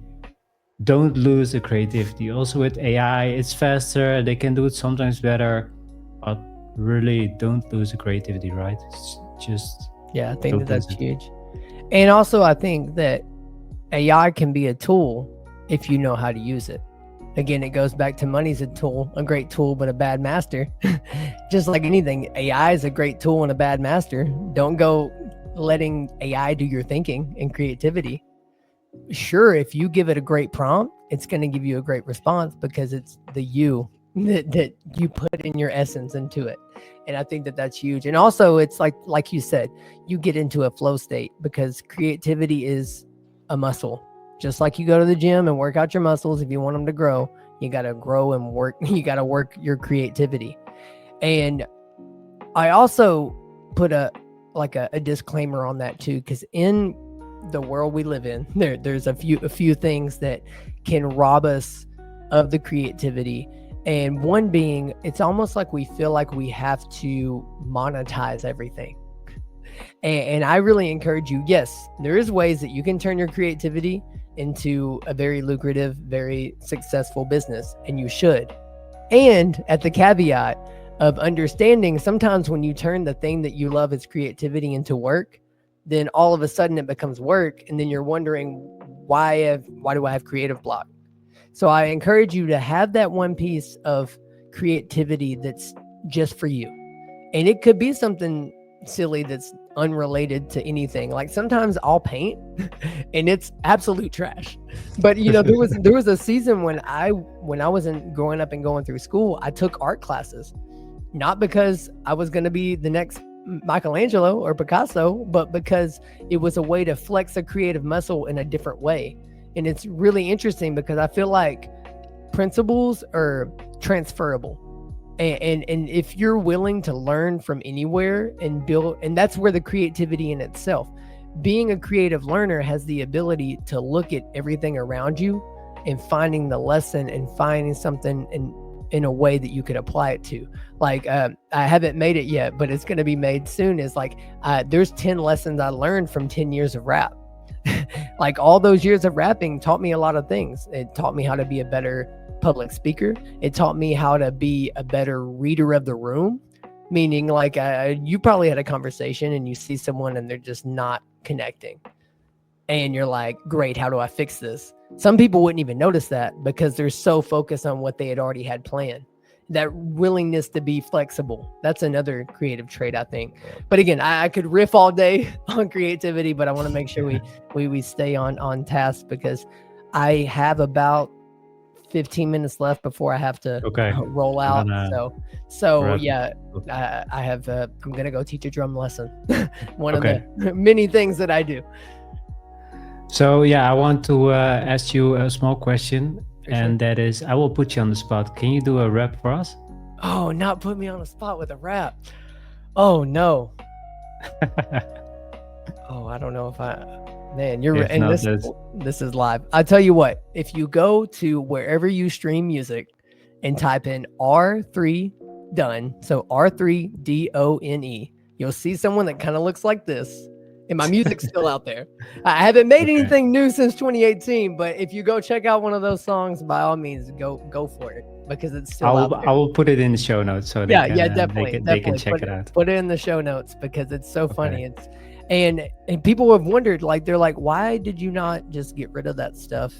don't lose the creativity. Also with AI, it's faster. They can do it sometimes better, but really don't lose the creativity, right? It's just... Yeah, I think that's huge. And also, I think that AI can be a tool if you know how to use it. Again, it goes back to money's a tool, a great tool, but a bad master. Just like anything, AI is a great tool and a bad master. Don't go letting AI do your thinking and creativity. Sure, if you give it a great prompt, it's going to give you a great response because it's the you that you put in your essence into it. And I think that that's huge. And also, it's like you said, you get into a flow state because creativity is a muscle. Just like you go to the gym and work out your muscles, if you want them to grow, you got to grow and work. You got to work your creativity. And I also put a disclaimer on that too, because in the world we live in, there's a few things that can rob us of the creativity. And one being, it's almost like we feel like we have to monetize everything. And I really encourage you, yes, there is ways that you can turn your creativity into a very lucrative, very successful business, and you should. And at the caveat of understanding, sometimes when you turn the thing that you love as creativity into work, then all of a sudden it becomes work, and then you're wondering, why do I have creative block? So I encourage you to have that one piece of creativity that's just for you. And it could be something silly that's unrelated to anything. Like sometimes I'll paint and it's absolute trash. But you know, there was a season when I wasn't growing up and going through school, I took art classes. Not because I was going to be the next Michelangelo or Picasso, but because it was a way to flex a creative muscle in a different way. And it's really interesting because I feel like principles are transferable. And if you're willing to learn from anywhere and build, and that's where the creativity in itself, being a creative learner has the ability to look at everything around you and finding the lesson and finding something in a way that you could apply it to. Like, I haven't made it yet, but it's going to be made soon. Is like, there's 10 lessons I learned from 10 years of rap. Like all those years of rapping taught me a lot of things. It taught me how to be a better public speaker. It taught me how to be a better reader of the room, meaning like you probably had a conversation and you see someone and they're just not connecting. And you're like, great, how do I fix this? Some people wouldn't even notice that because they're so focused on what they had already had planned. That willingness to be flexible. That's another creative trait, I think. But again, I could riff all day on creativity, but I want to make sure we stay on task because I have about 15 minutes left before I have to roll out. So yeah, I have, I'm going to go teach a drum lesson. One of the many things that I do. So yeah, I want to ask you a small question. And that is, I will put you on the spot. Can you do a rap for us? Oh, not put me on the spot with a rap. Oh, no. Oh, I don't know if man, you're right. And this is live. I'll tell you what, if you go to wherever you stream music and type in R3 Done, so R3 DONE, you'll see someone that kind of looks like this. And my music's still out there. I haven't made anything new since 2018, but if you go check out one of those songs, by all means, go for it because it's still out there. I will put it in the show notes so definitely they can check it out. Put it in the show notes because it's so funny. It's and people have wondered, like they're like, why did you not just get rid of that stuff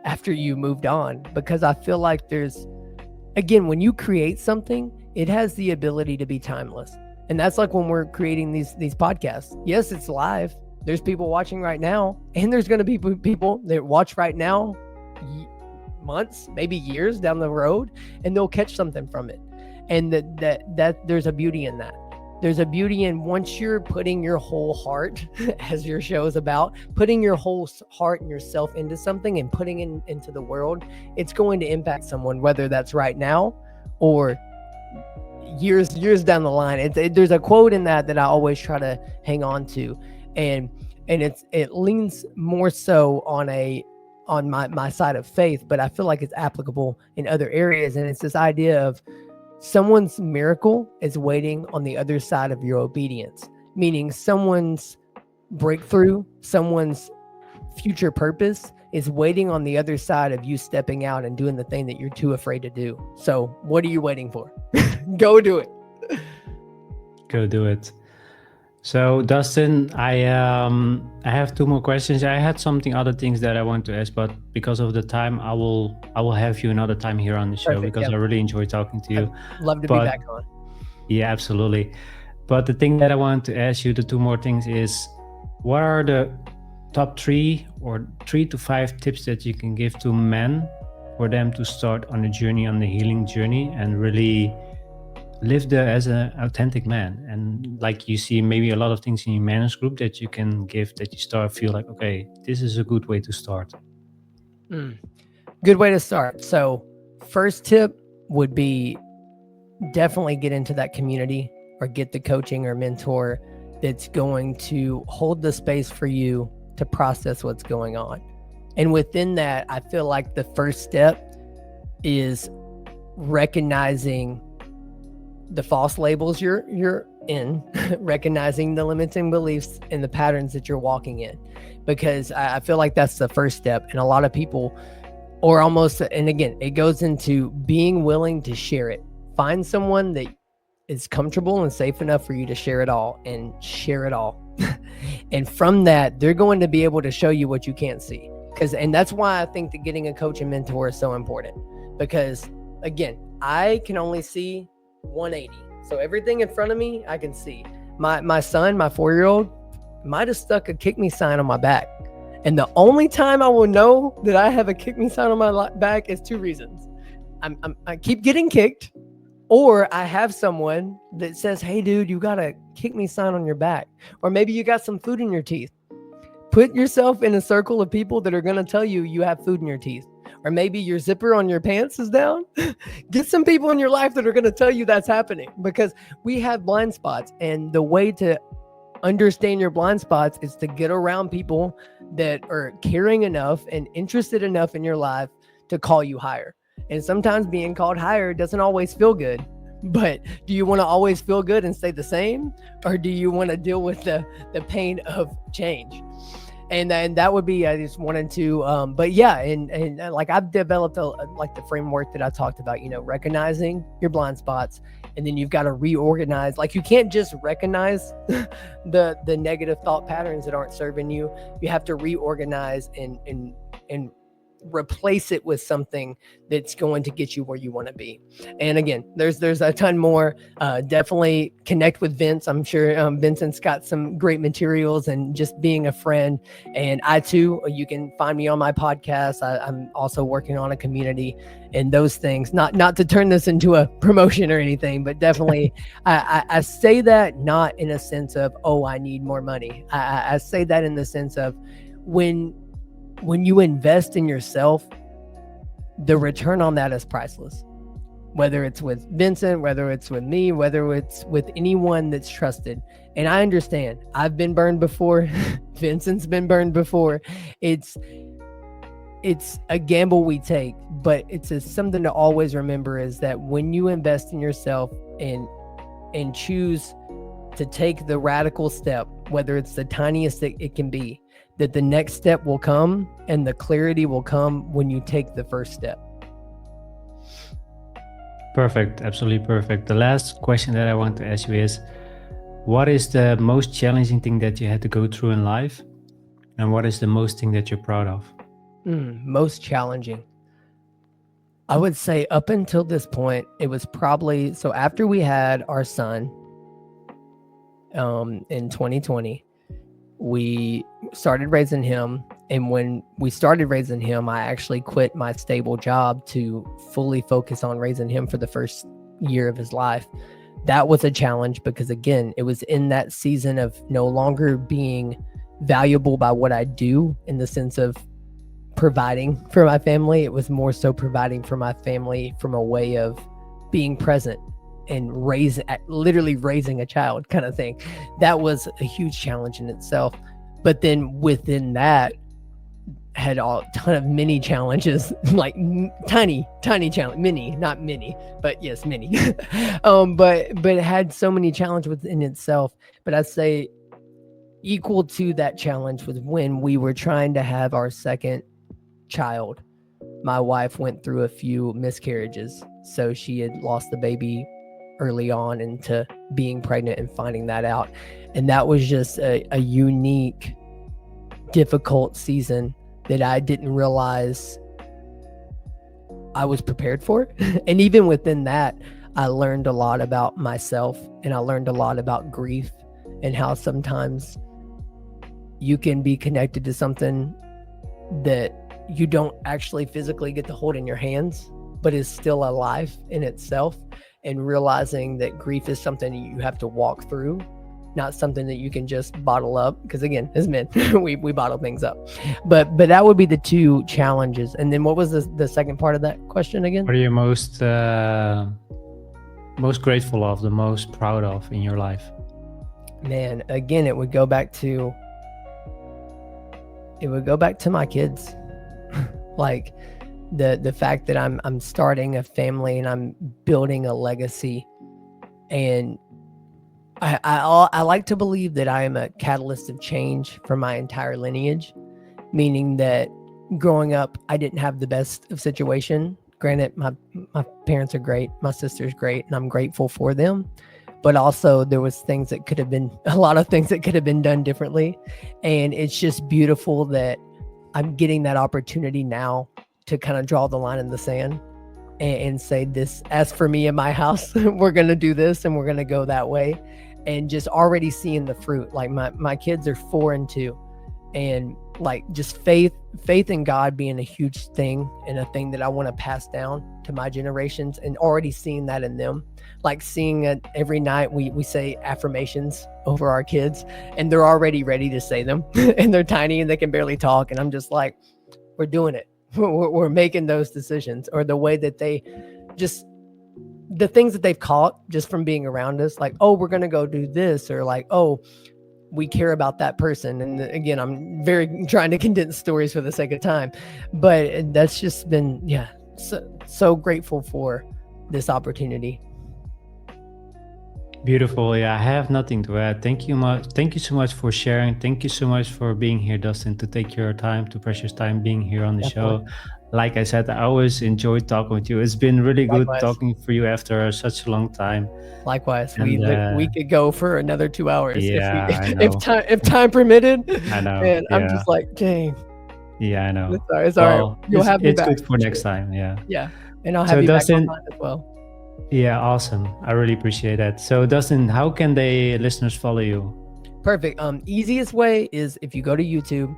after you moved on? Because I feel like there's, again, when you create something, it has the ability to be timeless. And that's like when we're creating these podcasts. Yes, it's live. There's people watching right now, and there's going to be people that watch right now months, maybe years down the road, and they'll catch something from it. And that there's a beauty in that. There's a beauty in once you're putting your whole heart, as your show is about, putting your whole heart and yourself into something and putting it into the world, it's going to impact someone, whether that's right now or years down the line. There's a quote in that I always try to hang on to, and it leans more so on my side of faith, but I feel like it's applicable in other areas. And it's this idea of someone's miracle is waiting on the other side of your obedience, meaning someone's breakthrough, someone's future purpose is waiting on the other side of you stepping out and doing the thing that you're too afraid to do. So what are you waiting for? Go do it. Go do it. So Dustin, I have two more questions. I had other things that I want to ask, but because of the time, I will have you another time here on the show. Perfect, because I really enjoy talking to you. I'd love to be back on. Yeah, absolutely. But the thing that I want to ask you, the two more things, is what are the top 3 or 3 to 5 tips that you can give to men for them to start on the journey, on the healing journey, and really live there as an authentic man? And like you see maybe a lot of things in your men's group that you can give, that you feel like, okay, this is a good way to start. Good way to start. So first tip would be definitely get into that community or get the coaching or mentor that's going to hold the space for you to process what's going on. And within that, I feel like the first step is recognizing the false labels you're in, recognizing the limiting beliefs and the patterns that you're walking in, because I feel like that's the first step. And a lot of people, or almost, and again, it goes into being willing to share it. Find someone that is comfortable and safe enough for you to share it all, and share it all. And from that, they're going to be able to show you what you can't see. And that's why I think that getting a coach and mentor is so important, because again, I can only see 180. So everything in front of me, I can see. My son, my 4-year-old, might have stuck a kick me sign on my back. And the only time I will know that I have a kick me sign on my back is 2 reasons. I keep getting kicked, or I have someone that says, hey dude, you got a kick me sign on your back. Or maybe you got some food in your teeth. Put yourself in a circle of people that are going to tell you you have food in your teeth. Or maybe your zipper on your pants is down. Get some people in your life that are going to tell you that's happening, because we have blind spots. And the way to understand your blind spots is to get around people that are caring enough and interested enough in your life to call you higher. And sometimes being called higher doesn't always feel good. But do you want to always feel good and stay the same? Or do you want to deal with the pain of change? And then that would be, I just wanted to, but yeah, and like I've developed like the framework that I talked about, recognizing your blind spots, and then you've got to reorganize. Like you can't just recognize the negative thought patterns that aren't serving you. You have to reorganize and replace it with something that's going to get you where you want to be. And again, there's a ton more. Definitely connect with Vince. I'm sure Vincent's got some great materials, and just being a friend. And I too, you can find me on my podcast. I'm also working on a community and those things. Not to turn this into a promotion or anything, but definitely I say that not in a sense of, oh, I need more money. I say that in the sense of when you invest in yourself, the return on that is priceless. Whether it's with Vincent, whether it's with me, whether it's with anyone that's trusted. And I understand, I've been burned before. Vincent's been burned before. It's a gamble we take, but it's something to always remember, is that when you invest in yourself and choose to take the radical step, whether it's the tiniest that it can be, that the next step will come, and the clarity will come when you take the first step. Perfect. Absolutely perfect. The last question that I want to ask you is, what is the most challenging thing that you had to go through in life? And what is the most thing that you're proud of? Most challenging. I would say up until this point, it was probably, so after we had our son in 2020, we started raising him, And when we started raising him, I actually quit my stable job to fully focus on raising him for the first year of his life. That was a challenge because, again, it was in that season of no longer being valuable by what I do in the sense of providing for my family. It was more so providing for my family from a way of being present and literally raising a child kind of thing. That was a huge challenge in itself. But then within that, had a ton of mini challenges, like tiny challenge, mini, not mini, but yes, mini. But it had so many challenges within itself. But I'd say equal to that challenge was when we were trying to have our second child. My wife went through a few miscarriages, so she had lost the baby early on into being pregnant and finding that out. And that was just a unique, difficult season that I didn't realize I was prepared for. And even within that, I learned a lot about myself, and I learned a lot about grief and how sometimes you can be connected to something that you don't actually physically get to hold in your hands, but is still alive in itself, and realizing that grief is something you have to walk through, not something that you can just bottle up. Because again, as men, we bottle things up. But that would be the two challenges. And then what was the second part of that question again? What are you most grateful of, the most proud of in your life? Man, again, it would go back to my kids. Like the fact that I'm starting a family and I'm building a legacy, and I like to believe that I am a catalyst of change for my entire lineage, meaning that growing up, I didn't have the best of situation. Granted, my parents are great, my sister's great, and I'm grateful for them. But also there was a lot of things that could have been done differently. And it's just beautiful that I'm getting that opportunity now to kind of draw the line in the sand and say this, as for me and my house, we're going to do this and we're going to go that way. And just already seeing the fruit. Like my kids are 4 and 2, and like just faith in God being a huge thing, and a thing that I want to pass down to my generations, and already seeing that in them. Like seeing it every night, we say affirmations over our kids, and they're already ready to say them and they're tiny and they can barely talk. And I'm just like, we're doing it. We're making those decisions, or the way that they just, the things that they've caught just from being around us, like, oh, we're going to go do this, or like, oh, we care about that person. And again, I'm very trying to condense stories for the sake of time, but that's just been, so grateful for this opportunity. Beautiful. Yeah, I have nothing to add. Thank you so much for sharing. Thank you so much for being here, Dustin, to take your time, to precious time being here on the show. Like I said, I always enjoyed talking with you. It's been really good talking for you after such a long time. Likewise. And, we could go for another 2 hours if time permitted. I know. And I'm just like, dang. Yeah, I know. It's all right. You'll have me back. It's good for next time. Yeah. Yeah. And I'll have you Dustin, back online as well. Yeah, awesome. I really appreciate that. So Dustin, how can listeners follow you? Perfect. Easiest way is if you go to YouTube,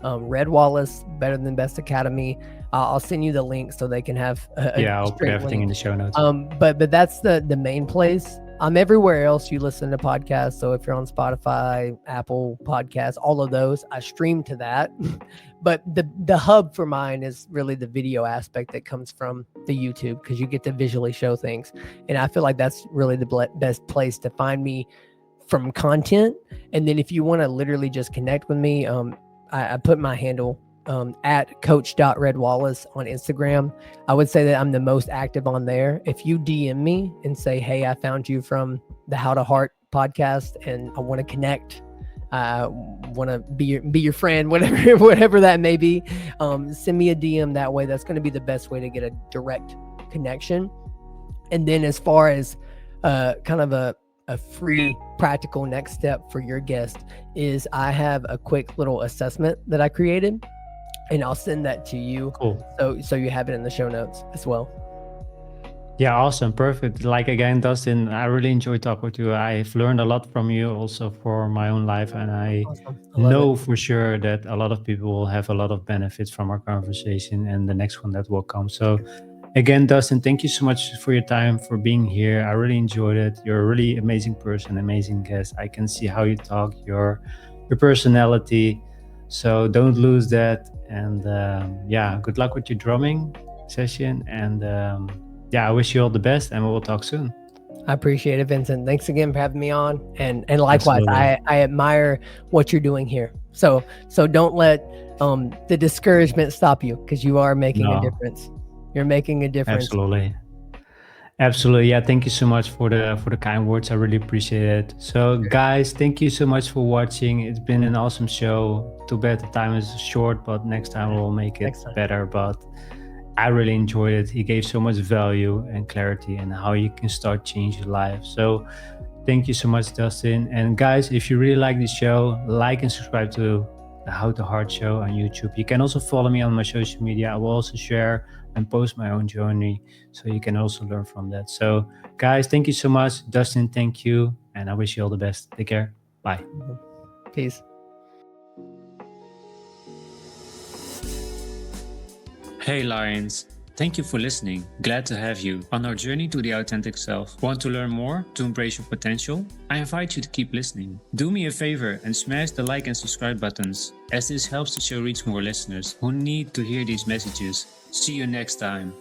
Red Wallace, Better Than Best Academy. I'll send you the link so they can have I'll put everything in the show notes. But that's the main place. I'm everywhere else you listen to podcasts. So if you're on Spotify, Apple Podcasts, all of those, I stream to that. But the hub for mine is really the video aspect that comes from the YouTube, because you get to visually show things. And I feel like that's really the best place to find me from content. And then if you want to literally just connect with me, I put my handle at coach.redwallace on Instagram. I would say that I'm the most active on there. If you DM me and say, hey, I found you from the How to Heart podcast and I want to connect, want to be your friend, whatever that may be, send me a DM that way. That's going to be the best way to get a direct connection. And then as far as kind of a free practical next step for your guest is I have a quick little assessment that I created, and I'll send that to you. Cool. So you have it in the show notes as well. Yeah, awesome. Perfect. Like again, Dustin, I really enjoyed talking with you. I've learned a lot from you also for my own life. And I Awesome. I love it. know for sure that a lot of people will have a lot of benefits from our conversation and the next one that will come. So again, Dustin, thank you so much for your time, for being here. I really enjoyed it. You're a really amazing person, amazing guest. I can see how you talk, your personality. So don't lose that. And yeah, good luck with your drumming session. And yeah, I wish you all the best, and we will talk soon. I appreciate it, Vincent. Thanks again for having me on. And likewise, Absolutely. I admire what you're doing here. So don't let the discouragement stop you, because you are making a No, difference. You're making a difference. absolutely. Absolutely. Yeah, thank you so much for the kind words. I really appreciate it. So guys, thank you so much for watching. It's been an awesome show. Too bad the time is short, but next time we'll make it Next time. better. But I really enjoyed it. He gave so much value and clarity and how you can start change your life. So thank you so much, Dustin. And guys, if you really like this show, like and subscribe to the How to Heart Show on YouTube. You can also follow me on my social media. I will also share and post my own journey, so you can also learn from that. So guys, thank you so much. Dustin, thank you. And I wish you all the best. Take care. Bye. Peace. Hey Lions, thank you for listening. Glad to have you on our journey to the authentic self. Want to learn more to embrace your potential? I invite you to keep listening. Do me a favor and smash the like and subscribe buttons, as this helps the show reach more listeners who need to hear these messages. See you next time.